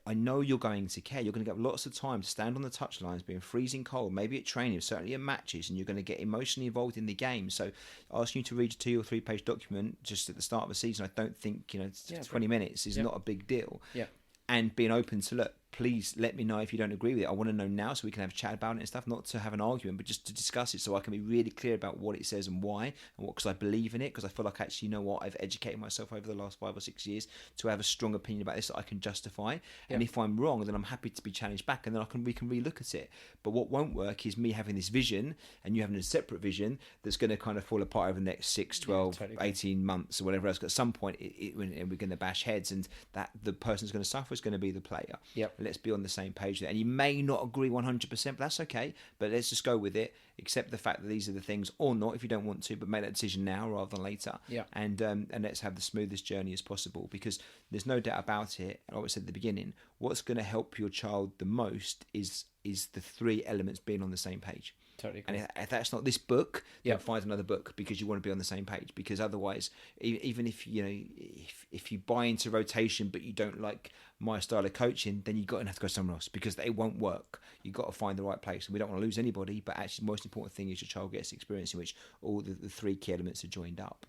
I know you're going to care. You're going to get lots of time to stand on the touchlines, being freezing cold, maybe at training, certainly at matches, and you're going to get emotionally involved in the game. So asking you to read a 2 or 3 page document just at the start of a season, I don't think 20 minutes is not a big deal. Yeah. And being open to, look, please let me know if you don't agree with it. I want to know now so we can have a chat about it and stuff, not to have an argument, but just to discuss it so I can be really clear about what it says and why, and what, because I believe in it, because I feel like actually, you know what, I've educated myself over the last 5 or 6 years to have a strong opinion about this that I can justify. And if I'm wrong, then I'm happy to be challenged back, and then we can relook at it. But what won't work is me having this vision and you having a separate vision that's going to kind of fall apart over the next 6, 12, 18 months or whatever else. At some point, we're going to bash heads, and that the person's going to suffer is going to be the player. Let's be on the same page there. And you may not agree 100%, but that's okay. But let's just go with it. Accept the fact that these are the things, or not if you don't want to, but make that decision now rather than later. And let's have the smoothest journey as possible, because there's no doubt about it. I always said at the beginning, what's going to help your child the most is the 3 elements being on the same page. Totally. And if that's not this book, then find another book, because you want to be on the same page. Because otherwise, even if if you buy into rotation but you don't like my style of coaching, then you've got to have to go somewhere else, because it won't work. You've got to find the right place. And we don't want to lose anybody, but actually the most important thing is your child gets experience in which all the 3 key elements are joined up.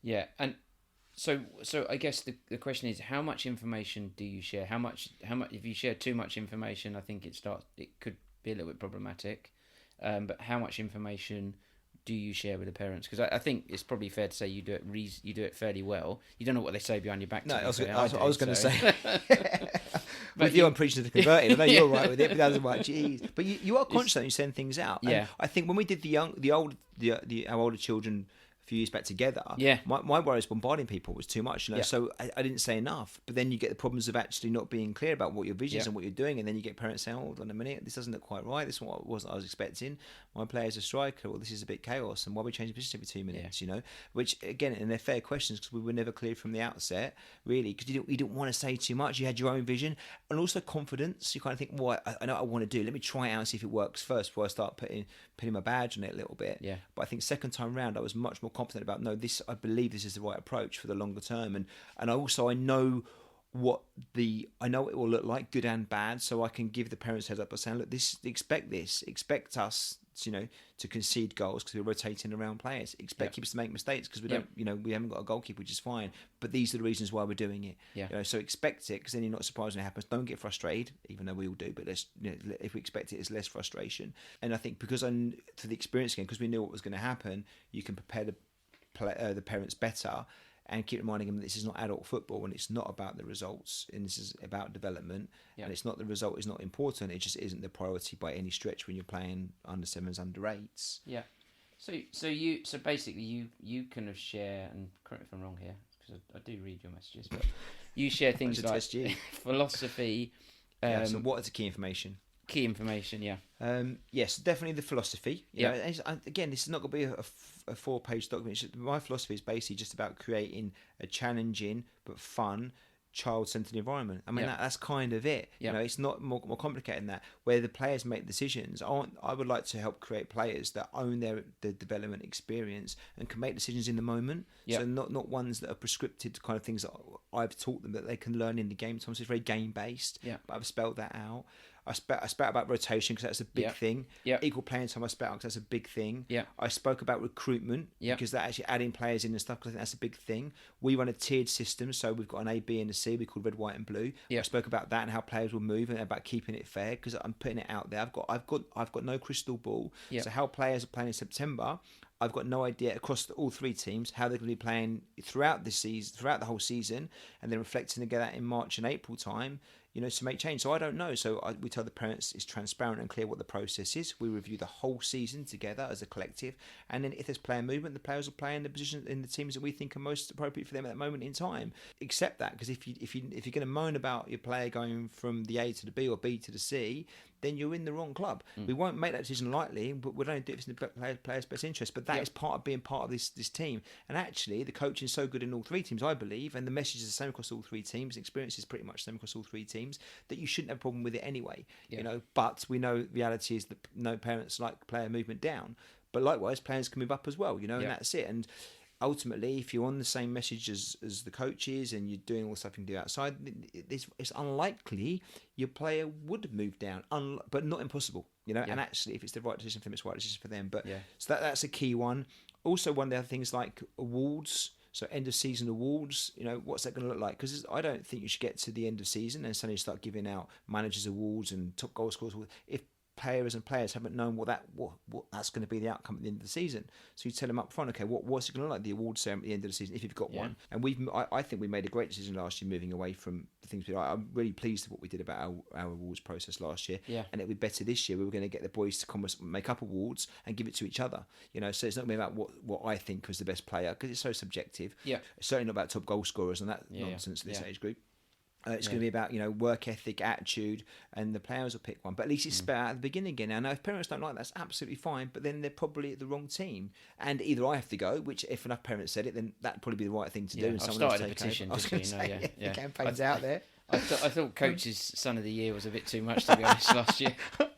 Yeah. And so I guess the question is, how much information do you share? How much if you share too much information, I think it could be a little bit problematic. But how much information do you share with the parents? Because I think it's probably fair to say you do it fairly well. You don't know what they say behind your back. No, I was going to say. But with you, I'm preaching to the converted. I know you're right with it, but that's right. Jeez, but you are conscious that you send things out. Yeah, and I think when we did our older children a few years back together, my worry is bombarding people was too much, so I didn't say enough. But then you get the problems of actually not being clear about what your vision is and what you're doing, and then you get parents saying, hold on a minute, this doesn't look quite right, this is what I was expecting, my player's a striker, or this is a bit chaos, and why are we changing position every 2 minutes, which again, and they're fair questions, because we were never clear from the outset, really, because you didn't want to say too much, you had your own vision, and also confidence. You kind of think, well, I know what I want to do, let me try it out and see if it works first before I start putting my badge on it a little bit. But I think second time round I was much more confident about, no, I believe this is the right approach for the longer term, and also I know what it will look like, good and bad, so I can give the parents heads up by saying, look, expect us to concede goals because we're rotating around players, expect keepers to make mistakes because we don't we haven't got a goalkeeper, which is fine, but these are the reasons why we're doing it. So expect it, because then you're not surprised when it happens. Don't get frustrated, even though we all do, but if we expect it, it's less frustration. And I think because to the experience again, because we knew what was going to happen, you can prepare the parents better, and keep reminding them that this is not adult football, and it's not about the results, and this is about development. And it's not, the result is not important, it just isn't the priority by any stretch when you're playing under 7s, under 8s. So basically you kind of share, and correct me if I'm wrong here, because I do read your messages, but you share things like philosophy. So what is the key information? Key information, yes, definitely the philosophy. Again, this is not going to be a 4-page document. My philosophy is basically just about creating a challenging but fun, child-centered environment. I mean, that's kind of it. It's not more complicated than that. Where the players make decisions, I would like to help create players that own the development experience and can make decisions in the moment. So not ones that are prescripted kind of things that I've taught them that they can learn in the game. Sometimes it's very game-based, but I've spelled that out. I spoke about rotation because that's a big thing. Equal playing time I spoke about because that's a big thing. I spoke about recruitment because that actually adding players in and stuff, because I think that's a big thing. We run a tiered system, so we've got an A, B, and a C. We call red, white, and blue. I spoke about that and how players will move and about keeping it fair, because I'm putting it out there. I've got no crystal ball. So how players are playing in September, I've got no idea across all 3 teams how they're going to be playing throughout the season, throughout the whole season, and then reflecting together in March and April time, to make change. So I don't know. So we tell the parents it's transparent and clear what the process is. We review the whole season together as a collective, and then if there's player movement, the players will play in the position in the teams that we think are most appropriate for them at that moment in time. Accept that, because if you're going to moan about your player going from the A to the B or B to the C, then you're in the wrong club. We won't make that decision lightly, but we'll only do it in the player's best interest. But that is part of being part of this team. And actually, the coaching is so good in all 3 teams, I believe, and the message is the same across all 3 teams. The experience is pretty much the same across all 3 teams, that you shouldn't have a problem with it anyway. But we know reality is that no parents like player movement down. But likewise, players can move up as well, and that's it. And ultimately, if you're on the same message as the coaches and you're doing all the stuff you can do outside, it's unlikely your player would move down, but not impossible, you know. Yeah. And actually, if it's the right decision for them, it's the right decision for them. But Yeah. so that's a key one. Also, one of the other things like awards. So end of season awards, you know, what's that going to look like? Because I don't think you should get to the end of season and suddenly start giving out managers awards and top goal scorers if players haven't known what that's going to be the outcome at the end of the season. So you tell them up front, okay, what's it going to look like, the award ceremony at the end of the season if you've got one. And I think we made a great decision last year moving away from the things I'm really pleased with what we did about our awards process last year. Yeah. And it'll be better this year. We were going to get the boys to make up awards and give it to each other. You know, so it's not going to be about what I think was the best player because it's so subjective. Yeah. It's certainly not about top goal scorers and that nonsense at this age group. It's going to be about, you know, work ethic, attitude, and the players will pick one. But at least it's spelled out at the beginning again. Now, if parents don't like that, that's absolutely fine. But then they're probably at the wrong team, and either I have to go, which if enough parents said it, then that'd probably be the right thing to do. And I someone else started a take petition. over. I was going to say, the campaign's out there. I thought coach's son of the year was a bit too much, to be honest, last year. Well,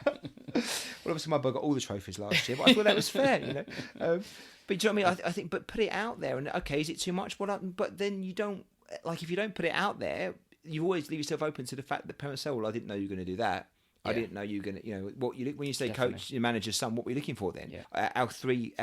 obviously my boy got all the trophies last year, but I thought that was fair, you know. But do you know what I mean? I think, but put it out there, and okay, is it too much? But then you don't, like, if you don't put it out there, you always leave yourself open to the fact that parents say, well, I didn't know you were going to do that. I didn't know you were going to, you know, when you say coach, your manager's son, what were you looking for then? Yeah. Our three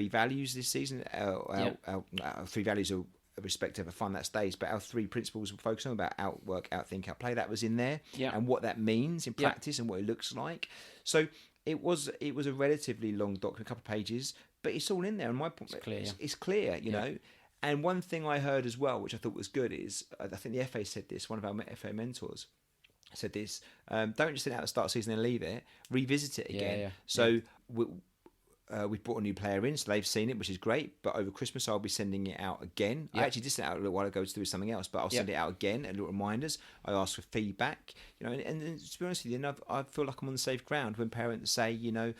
values this season, our three values are respect over fun, that stays, but our three principles we're focusing on about outwork, outthink, outplay, that was in there, and what that means in practice and what it looks like. So it was a relatively long document, a couple of pages, but it's all in there. And my point, it's clear, you know. And one thing I heard as well, which I thought was good, is I think the FA said this. One of our FA mentors said this: don't just sit out at the start of the season and leave it. Revisit it again. So we brought a new player in, so they've seen it, which is great. But over Christmas, I'll be sending it out again. I actually did send it out a little while ago to do something else, but I'll send it out again, and little reminders. I ask for feedback, you know. And to be honest with you, I feel like I'm on the safe ground when parents say, you know,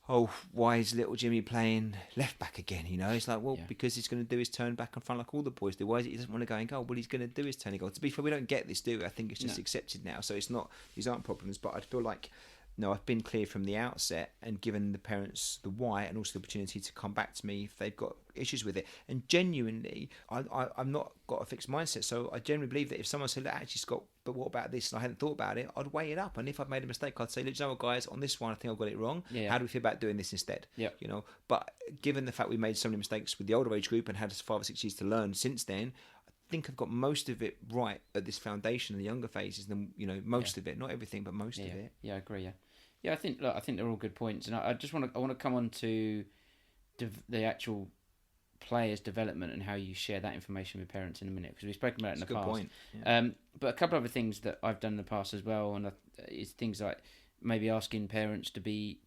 oh, why is little Jimmy playing left back again? You know, it's like, well, because he's going to do his turn back in front like all the boys do. Why is it he doesn't want to go and goal? Well, he's going to do his turn and goal. To be fair, we don't get this, do we? I think it's just accepted now. So it's not, these aren't problems, but I feel like, no, I've been clear from the outset and given the parents the why and also the opportunity to come back to me if they've got issues with it. And genuinely, I've not got a fixed mindset. So I genuinely believe that if someone said, actually, Scott, but what about this? And I hadn't thought about it, I'd weigh it up. And if I've made a mistake, I'd say, look, you know what, guys, on this one, I think I've got it wrong. How do we feel about doing this instead? You know, but given the fact we made so many mistakes with the older age group and had 5 or 6 years to learn since then, I think I've got most of it right at this foundation in the younger phases. Then, you know, most of it, not everything, but most of it. Yeah, I agree. Yeah, I think they're all good points, and I just want to come on to the actual players' development and how you share that information with parents in a minute, because we've spoken about it in the past. Point. Yeah. But a couple of other things that I've done in the past as well, and it's things like maybe asking parents to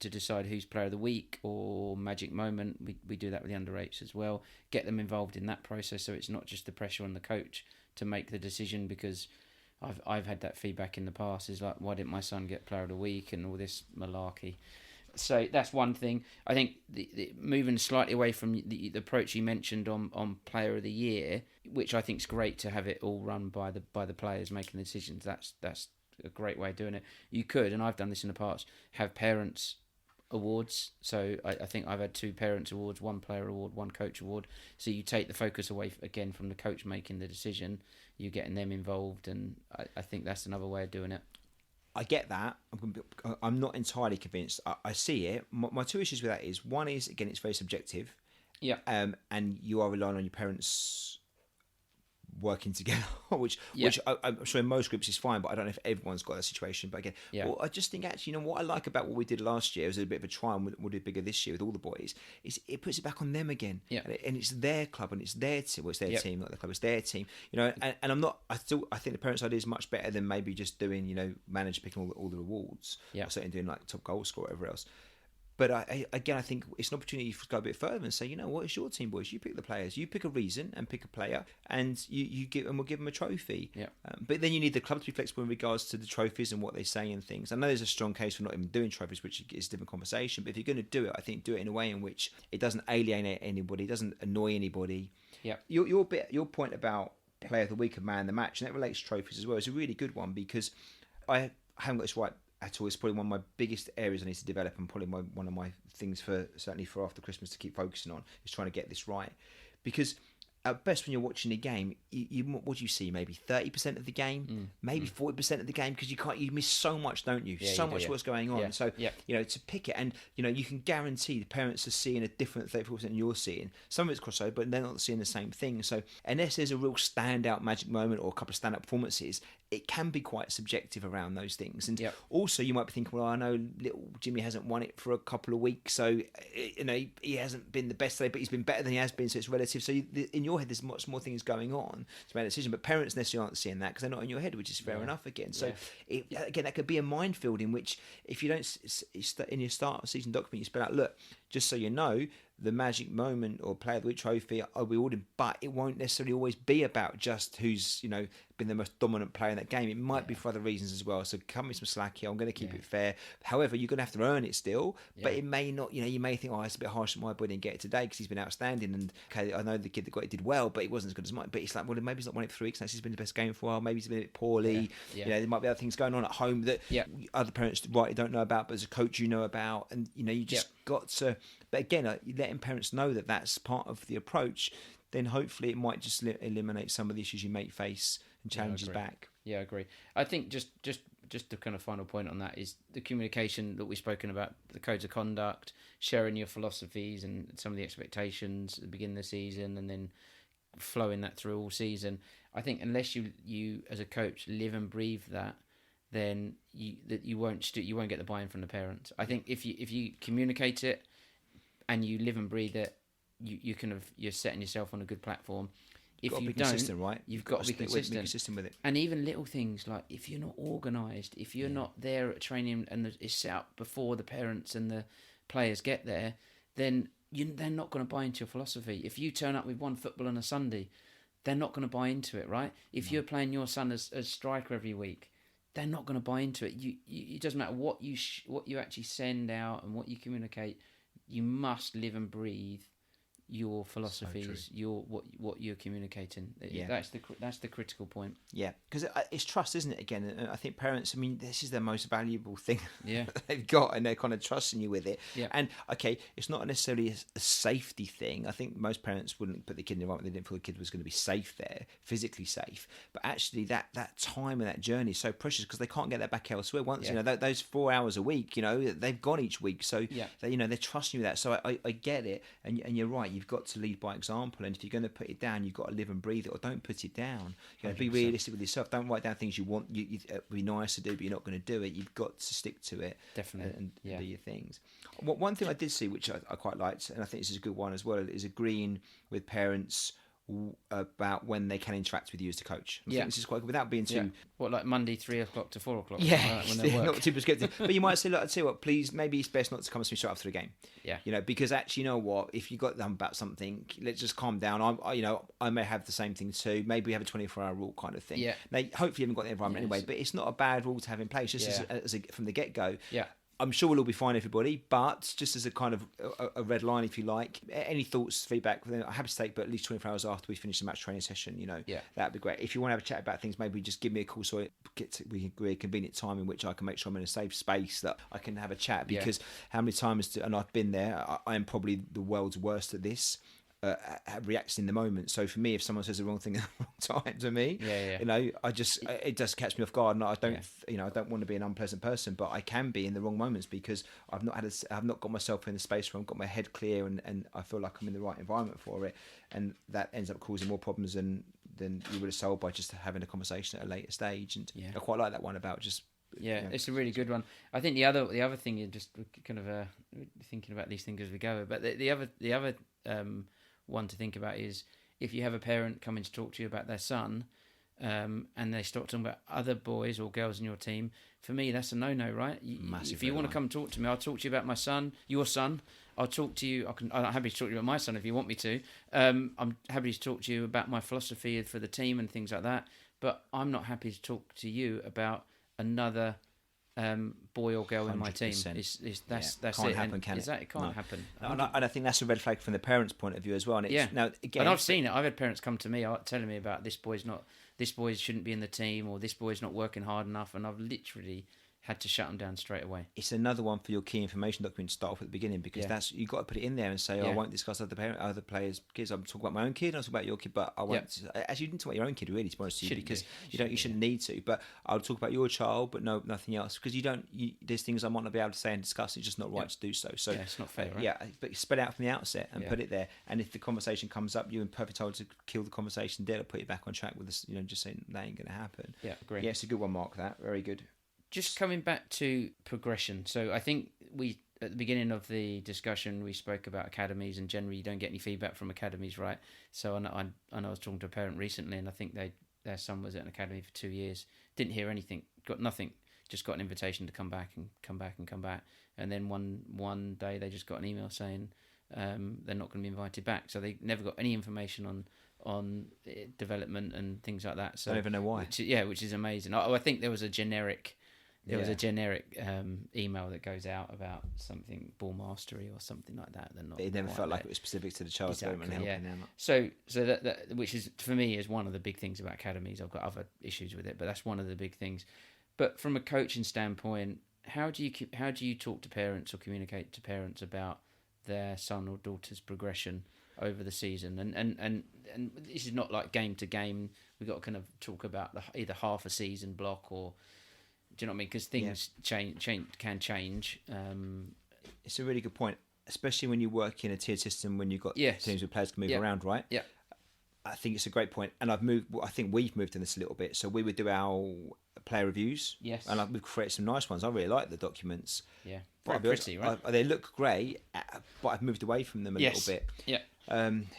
decide who's player of the week or magic moment. We do that with the under 8s as well. Get them involved in that process, so it's not just the pressure on the coach to make the decision, because I've had that feedback in the past, is like, why didn't my son get player of the week and all this malarkey. So that's one thing. I think the moving slightly away from the approach you mentioned on player of the year, which I think is great to have it all run by the players making the decisions. That's a great way of doing it. You could, and I've done this in the past, have parents awards. So I think I've had 2 parents awards, 1 player award, 1 coach award. So you take the focus away again from the coach making the decision. You're getting them involved, and I think that's another way of doing it. I get that. I'm not entirely convinced. I see it. My 2 issues with that is, one is, again, it's very subjective. Yeah. And you are relying on your parents working together, which I'm sure in most groups is fine, but I don't know if everyone's got that situation. But again, well, I just think actually, you know, what I like about what we did last year, it was a bit of a try, and we'll do bigger this year with all the boys, is it puts it back on them again. And it's their club and it's their team. Well, it's their team, not the club, it's their team. You know, and I think the parents' idea is much better than maybe just doing, you know, manager picking all the awards. Or certainly doing like top goal scorer or whatever else. But I think it's an opportunity to go a bit further and say, you know, what is your team, boys? You pick the players. You pick a reason and pick a player, and you give, and we'll give them a trophy. But then you need the club to be flexible in regards to the trophies and what they say and things. I know there's a strong case for not even doing trophies, which is a different conversation. But if you're going to do it, I think do it in a way in which it doesn't alienate anybody, doesn't annoy anybody. Your point about player of the week and man of the match, and that relates to trophies as well, is a really good one, because I haven't got this right at all. It's probably one of my biggest areas I need to develop, and probably one of my things certainly for after Christmas to keep focusing on, is trying to get this right. because at best when you're watching a game, what do you see? Maybe 30% of the game, maybe 40% of the game, because you miss so much, don't you? So much what's going on. So to pick it, and you can guarantee the parents are seeing a different 34% than you're seeing. Some of it's crossover, but they're not seeing the same thing. So unless there's a real standout magic moment or a couple of standout performances, it can be quite subjective around those things. And also you might be thinking, well, I know little Jimmy hasn't won it for a couple of weeks, so he hasn't been the best today, but he's been better than he has been, so it's relative. So in your head there's much more things going on to make a decision, but parents necessarily aren't seeing that because they're not in your head, which is fair enough again. So again, that could be a minefield in which if you don't in your start of season document you spell out, look, just so you know, the magic moment or player of the week trophy I'll be awarded, but it won't necessarily always be about just who's been the most dominant player in that game. It might be for other reasons as well. So cut me some slack here. I'm going to keep it fair. However, you're going to have to earn it still, but it may not. You may think, it's a bit harsh that my boy didn't get it today because he's been outstanding. And okay, I know the kid that got it did well, but it wasn't as good as mine. But it's like, well, maybe he's not won it for 3 weeks. He's been the best game for a while. Maybe he's been a bit poorly. There might be other things going on at home that other parents rightly don't know about, but as a coach you know about, and you just got to. But again, letting parents know that that's part of the approach, then hopefully it might just eliminate some of the issues you may face and challenges back. Yeah, I agree. I think just the kind of final point on that is the communication that we've spoken about, the codes of conduct, sharing your philosophies and some of the expectations at the beginning of the season, and then flowing that through all season. I think unless you as a coach live and breathe that, then you won't get the buy-in from the parents. I think if you communicate it and you live and breathe it, you're setting yourself on a good platform. If you don't, right? You've got to be consistent with it. And even little things like if you're not organised, if you're not there at training and it's set up before the parents and the players get there, then they're not going to buy into your philosophy. If you turn up with one football on a Sunday, they're not going to buy into it, right? If you're playing your son as striker every week, they're not going to buy into it. It doesn't matter what you actually send out and what you communicate. You must live and breathe your philosophies, what you're communicating. That's the critical point. Yeah, because it's trust, isn't it? Again, and I think parents, this is their most valuable thing they've got, and they're kind of trusting you with it. Yeah. And okay, it's not necessarily a safety thing. I think most parents wouldn't put the kid in the environment they didn't feel the kid was going to be safe there, physically safe. But actually, that time and that journey is so precious because they can't get that back elsewhere. Once those 4 hours a week, they've gone each week, so they're trusting you with that. So I get it, and you're right. You've got to lead by example, and if you're going to put it down, you've got to live and breathe it, or don't put it down. Be realistic with yourself. Don't write down things you want. It'd be nice to do, but you're not going to do it. You've got to stick to it, definitely, and do your things. One thing I did see, which I quite liked, and I think this is a good one as well, is agreeing with parents about when they can interact with you as the coach. I think this is quite good without being too... What, like Monday 3 o'clock to 4 o'clock? Yeah, when they work. Not too prescriptive. But you might say, look, I'll tell you what, please, maybe it's best not to come to me straight after the game. Yeah. Because actually, you know what, if you got them about something, let's just calm down. I may have the same thing too. Maybe we have a 24-hour rule kind of thing. Yeah. Now, hopefully you haven't got the environment anyway, but it's not a bad rule to have in place, just as from the get-go. Yeah. I'm sure we'll all be fine, everybody, but just as a kind of a red line, if you like, any thoughts, feedback, I'm happy to take, but at least 24 hours after we finish the match training session, that'd be great. If you want to have a chat about things, maybe just give me a call so we can agree a convenient time in which I can make sure I'm in a safe space that I can have a chat, because how many times, and I've been there, I am probably the world's worst at this. Reacts in the moment. So for me, if someone says the wrong thing at the wrong time to me, it does catch me off guard, and I don't want to be an unpleasant person, but I can be in the wrong moments because I've not got myself in the space where I've got my head clear and I feel like I'm in the right environment for it, and that ends up causing more problems than you would have solved by just having a conversation at a later stage. And I quite like that one about just. It's a really good one. I think the other thing, you're just kind of thinking about these things as we go, but the other one to think about is if you have a parent coming to talk to you about their son, and they start talking about other boys or girls in your team. For me, that's a no-no, right? If you want to come talk to me, I'll talk to you about my son, your son. I'll talk to you. I'm happy to talk to you about my son if you want me to. I'm happy to talk to you about my philosophy for the team and things like that. But I'm not happy to talk to you about another boy or girl in my team. That's can't it. Happen, can it? It can't happen. And I think that's a red flag from the parents' point of view as well. And now again, and I've seen it. I've had parents come to me telling me about this boy shouldn't be in the team, or this boy's not working hard enough, and I've literally had to shut them down straight away. It's another one for your key information document to start off at the beginning, because that's, you've got to put it in there and say, I won't discuss other players' kids. I'm talking about my own kid, I'll talk about your kid, but I won't. Actually, you didn't talk about your own kid, really, to be honest with you, because you shouldn't need to. But I'll talk about your child, but nothing else, because there's things I might not be able to say and discuss. It's just not right to do so. So it's not fair, right? But spread out from the outset and put it there. And if the conversation comes up, you're in perfect time to kill the conversation dead or put it back on track with this. Just saying that ain't going to happen. Yeah, agree. Yeah, it's a good one, Mark. That very good. Just coming back to progression. So I think at the beginning of the discussion, we spoke about academies, and generally you don't get any feedback from academies, right? So I was talking to a parent recently, and I think their son was at an academy for 2 years, didn't hear anything, got nothing, just got an invitation to come back. And then one day they just got an email saying they're not going to be invited back. So they never got any information on development and things like that. So I don't even know why. Which is amazing. I think there was a generic email that goes out about something ball mastery or something like that. It never felt like it was specific to the child's development and helping them. So that which is, for me, is one of the big things about academies. I've got other issues with it, but that's one of the big things. But from a coaching standpoint, how do you talk to parents or communicate to parents about their son or daughter's progression over the season? And this is not like game to game. We've got to kind of talk about either half a season block, or do you know what I mean? Because things can change. It's a really good point, especially when you work in a tiered system, when you've got teams where players can move around, right? Yeah. I think it's a great point, and I think we've moved in this a little bit. So we would do our player reviews, and we've created some nice ones. I really like the documents. Yeah, very pretty, right? They look great, but I've moved away from them a little bit. Yeah.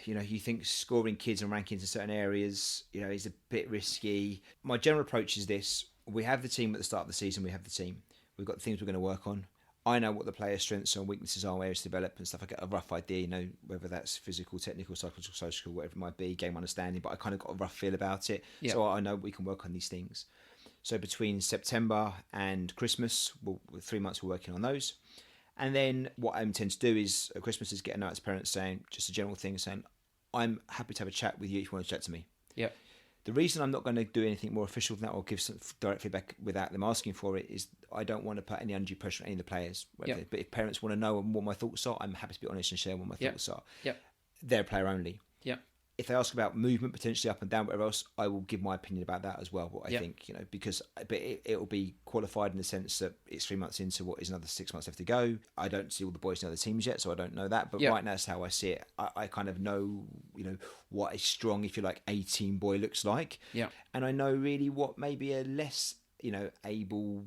You think scoring kids and rankings in certain areas, is a bit risky. My general approach is this: we have the team at the start of the season. We have the team. We've got the things we're going to work on. I know what the players' strengths and weaknesses are, areas to develop and stuff. I get a rough idea, whether that's physical, technical, psychological, social, whatever it might be, game understanding, but I kind of got a rough feel about it. Yeah. So I know we can work on these things. So between September and Christmas, 3 months we're working on those. And then what I intend to do is at Christmas is get a note to parents saying, just a general thing saying, I'm happy to have a chat with you if you want to chat to me. Yeah. The reason I'm not going to do anything more official than that or give some direct feedback without them asking for it is I don't want to put any undue pressure on any of the players. But if parents want to know what my thoughts are, I'm happy to be honest and share what my thoughts are. They're player only. If they ask about movement, potentially up and down, whatever else, I will give my opinion about that as well. What I think, because it will be qualified in the sense that it's 3 months into what is another 6 months left to go. I don't see all the boys in other teams yet, so I don't know that. But right now, that's how I see it. I kind of know, what a strong, if you like, 18 boy looks like. Yeah. And I know really what maybe a less, able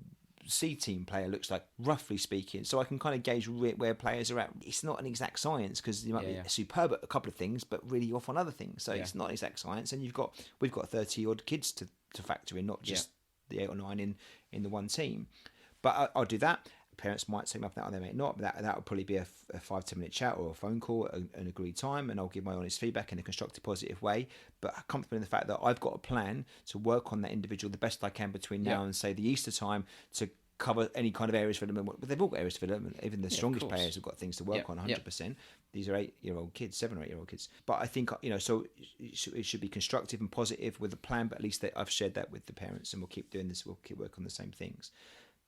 C team player looks like, roughly speaking, so I can kind of gauge where players are at. It's not an exact science because you might be superb at a couple of things, but really off on other things. So it's not an exact science, and we've got 30 odd kids to factor in, not just the 8 or 9 in the one team. But I'll do that. Parents might take me up on that, or they may not. But that would probably be a 5-10 minute chat or a phone call at an agreed time, and I'll give my honest feedback in a constructive, positive way. But comfortable in the fact that I've got a plan to work on that individual the best I can between now and say the Easter time to cover any kind of areas for development. But they've all got areas for development. Even the strongest players have got things to work on. 100%. These are 8-year-old kids, 7 or 8-year-old kids. But I think so it should be constructive and positive with a plan. But at least I've shared that with the parents, and we'll keep doing this. We'll keep working on the same things.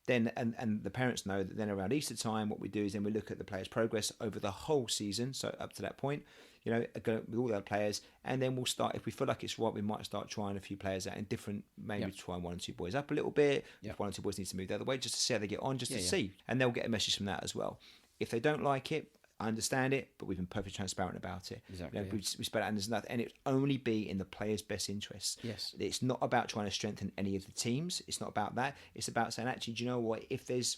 Then and the parents know that then around Easter time, what we do is then we look at the players' progress over the whole season. So up to that point, with all our players, and then we'll start, if we feel like it's right, we might start trying a few players out in different, maybe try 1 or 2 boys up a little bit. If 1 or 2 boys need to move the other way, just to see how they get on, just to see, and they'll get a message from that as well. If they don't like it, I understand it, but we've been perfectly transparent about it. Exactly. We spell it out, and there's nothing, and it only be in the players' best interests. Yes. It's not about trying to strengthen any of the teams. It's not about that. It's about saying, actually, do you know what? If there's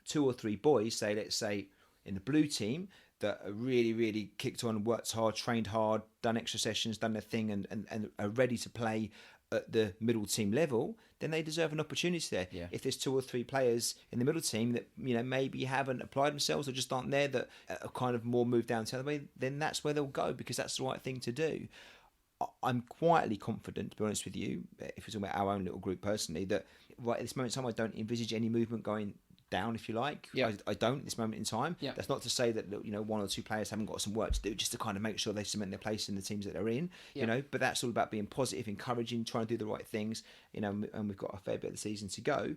2 or 3 boys, let's say in the blue team, that are really, really kicked on, worked hard, trained hard, done extra sessions, done their thing, and are ready to play at the middle team level, then they deserve an opportunity there. Yeah. If there's 2 or 3 players in the middle team that maybe haven't applied themselves or just aren't there, that are kind of more moved down to the other way, then that's where they'll go, because that's the right thing to do. I'm quietly confident, to be honest with you, if we're talking about our own little group personally, that right at this moment in time, I don't envisage any movement going down, if you like. I don't at this moment in time. That's not to say that 1 or 2 players haven't got some work to do, just to kind of make sure they cement their place in the teams that they're in. But that's all about being positive, encouraging, trying to do the right things. And we've got a fair bit of the season to go.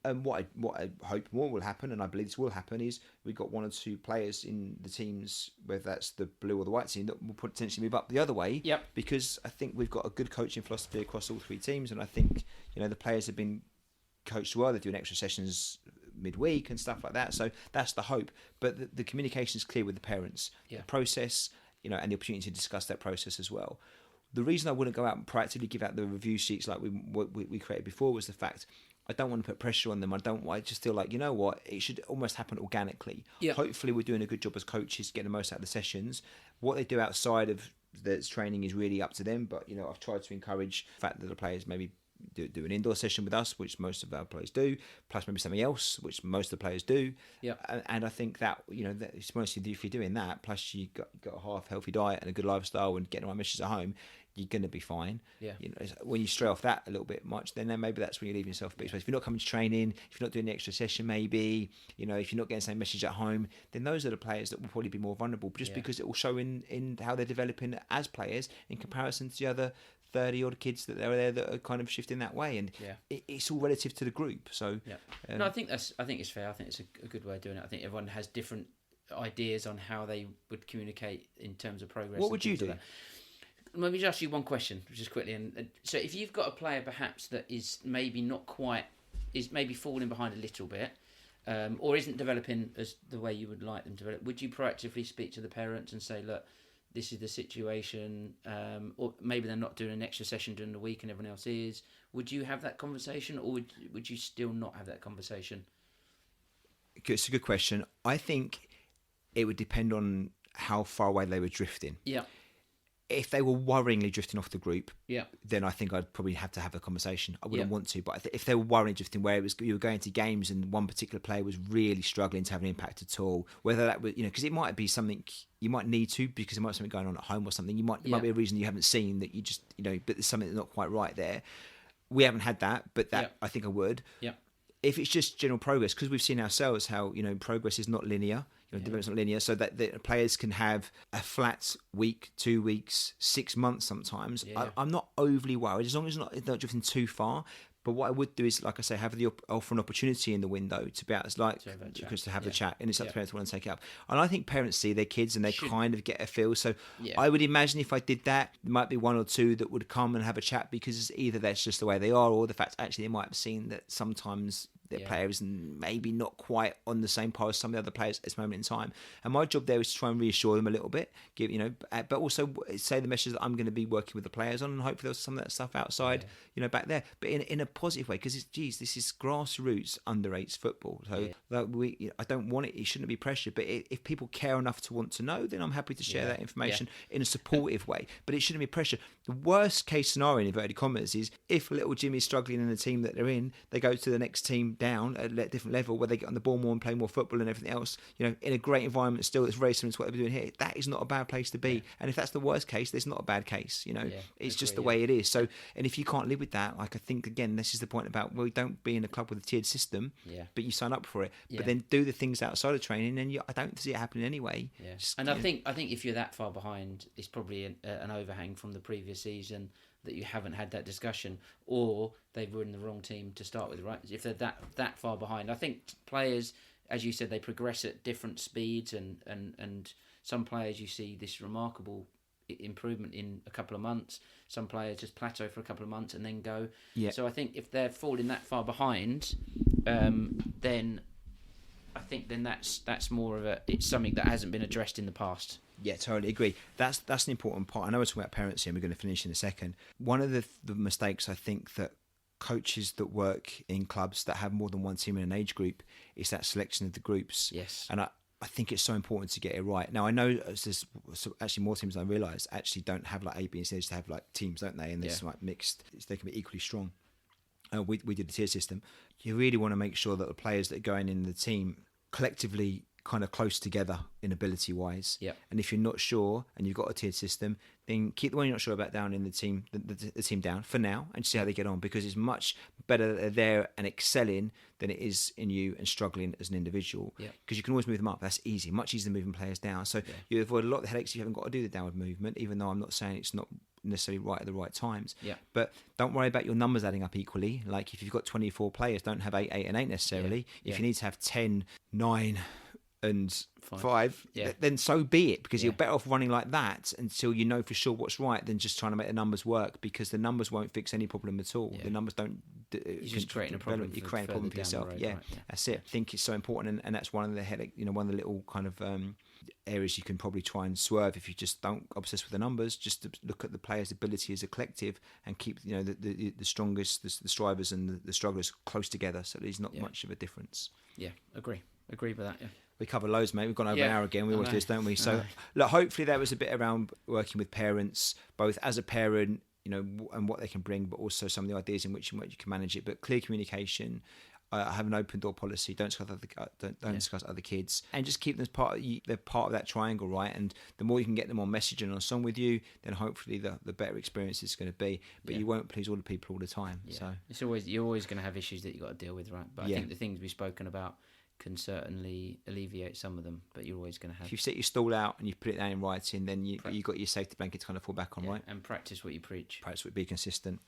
And what I hope more will happen, and I believe this will happen, is we've got 1 or 2 players in the teams, whether that's the blue or the white team, that will potentially move up the other way. Yep. Because I think we've got a good coaching philosophy across all 3 teams, and I think the players have been coached well. They're doing extra sessions midweek and stuff like that. So that's the hope. But the communication is clear with the parents. Yeah. The process, and the opportunity to discuss that process as well. The reason I wouldn't go out and proactively give out the review sheets like we created before was the fact I don't want to put pressure on them. I just feel like, it should almost happen organically. Yeah. Hopefully we're doing a good job as coaches, getting the most out of the sessions. What they do outside of the training is really up to them. But, I've tried to encourage the fact that the players maybe do an indoor session with us, which most of our players do, plus maybe something else, which most of the players do. Yeah. And I think that, it's mostly if you're doing that, plus you got a half healthy diet and a good lifestyle and getting the right messages at home, you're going to be fine. Yeah. When you stray off that a little bit much, then maybe that's when you're leaving yourself a bit. So if you're not coming to training, if you're not doing the extra session, maybe, if you're not getting the same message at home, then those are the players that will probably be more vulnerable, just because it will show in how they're developing as players in comparison to the other 30 odd kids that are there that are kind of shifting that way, and it's all relative to the group. So no, I think it's fair. I think it's a good way of doing it. I think everyone has different ideas on how they would communicate in terms of progress. What would you do? Let me just ask you one question, just quickly. And so, if you've got a player perhaps that is maybe not quite, is maybe falling behind a little bit, or isn't developing as the way you would like them to develop, would you proactively speak to the parents and say, look, this is the situation, or maybe they're not doing an extra session during the week and everyone else is? Would you have that conversation, or would you still not have that conversation? It's a good question. I think it would depend on how far away they were drifting. Yeah. If they were worryingly drifting off the group, yeah, then I think I'd probably have to have a conversation. I wouldn't Yeah. want to, but if they were worryingly drifting, where you were going to games and one particular player was really struggling to have an impact at all, whether that was, because it might be something you might need to, because there might be something going on at home or something. It might be a reason you haven't seen that you just, but there's something that's not quite right there. We haven't had that, but that I think I would. Yeah. If it's just general progress, because we've seen ourselves how progress is not linear. Development's not linear, so that the players can have a flat week, 2 weeks, 6 months sometimes. Yeah. I'm not overly worried as long as it's not drifting too far. But what I would do is, like I say, have offer an opportunity in the window to be able to have the chat, and it's up to parents to want to take it up. And I think parents see their kids and they kind of get a feel. So I would imagine if I did that, there might be 1 or 2 that would come and have a chat, because either that's just the way they are, or the fact actually they might have seen that sometimes their players and maybe not quite on the same par as some of the other players at this moment in time. And my job there is to try and reassure them a little bit, but also say the message that I'm going to be working with the players on, and hopefully there's some of that stuff outside, back there, but in a positive way, because this is grassroots under-8s football. So I don't want it. It shouldn't be pressure. But if people care enough to want to know, then I'm happy to share that information in a supportive way. But it shouldn't be pressure. The worst case scenario in inverted commas is if little Jimmy's struggling in the team that they're in, they go to the next team down at a different level where they get on the ball more and play more football and everything else, in a great environment still that's very similar to what they're doing here. That is not a bad place to be. And if that's the worst case, it's not a bad case. It's just the way it is. So, and if you can't live with that, I think again, this is the point about, well, don't be in a club with a tiered system, but you sign up for it, but then do the things outside of training, and I don't see it happening anyway. I think if you're that far behind, it's probably an overhang from the previous season that you haven't had that discussion, or they were in the wrong team to start with, right? If they're that far behind, I think players, as you said, they progress at different speeds, and some players you see this remarkable improvement in a couple of months. Some players just plateau for a couple of months and then go. So I think if they're falling that far behind, then I think that's more of it's something that hasn't been addressed in the past. Yeah, totally agree. That's an important part. I know we're talking about parents here, and we're going to finish in a second. One of the mistakes I think that coaches that work in clubs that have more than one team in an age group is that selection of the groups. Yes. And I think it's so important to get it right. Now, I know there's actually more teams than I realise actually don't have like A, B, and C. They just have like teams, don't they? And there's like mixed. They can be equally strong. We did the tier system. You really want to make sure that the players that are going in the team collectively kind of close together in ability wise. Yep. And if you're not sure and you've got a tiered system, then keep the one you're not sure about down in the team, the team down for now, and see how they get on, because it's much better that they're there and excelling than it is in you and struggling as an individual. Because you can always move them up. That's easy, much easier than moving players down. So you avoid a lot of the headaches. You haven't got to do the downward movement, even though I'm not saying it's not necessarily right at the right times. But don't worry about your numbers adding up equally. Like if you've got 24 players, don't have 8, 8 and 8 necessarily. If you need to have 10, 9 and 5, then so be it, because you're better off running like that until you know for sure what's right than just trying to make the numbers work, because the numbers won't fix any problem at all. The numbers don't. You're just creating a problem. You're creating a problem for yourself. That's it. I think it's so important, and that's one of the headache. One of the little kind of areas you can probably try and swerve if you just don't obsess with the numbers. Just to look at the players' ability as a collective and keep the strongest, the strivers and the strugglers close together, so there's not much of a difference. Agree with that. We cover loads, mate. We've gone over an hour again. We always do this, don't we? So, look, hopefully there was a bit around working with parents, both as a parent, and what they can bring, but also some of the ideas in which you can manage it. But clear communication. Have an open door policy. Don't discuss other kids, and just keep them as they're part of that triangle, right? And the more you can get them on message and on song with you, then hopefully the better experience it's going to be. But you won't please all the people all the time. So you're always going to have issues that you got to deal with, right? But I think the things we've spoken about can certainly alleviate some of them, but you're always going to have. If you set your stall out and you put it down in writing, then you got your safety blanket to kind of fall back on, right? And practice what you preach. Be consistent,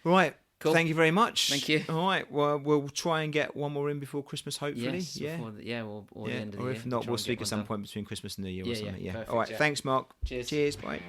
right? Cool. Thank you very much. Thank you. All right. Well, we'll try and get one more in before Christmas, hopefully. Yes, or the end of the year. Or if not, we'll speak at some point between Christmas and New Year or something. Yeah. Perfect, all right. Thanks, Mark. Cheers. Bye.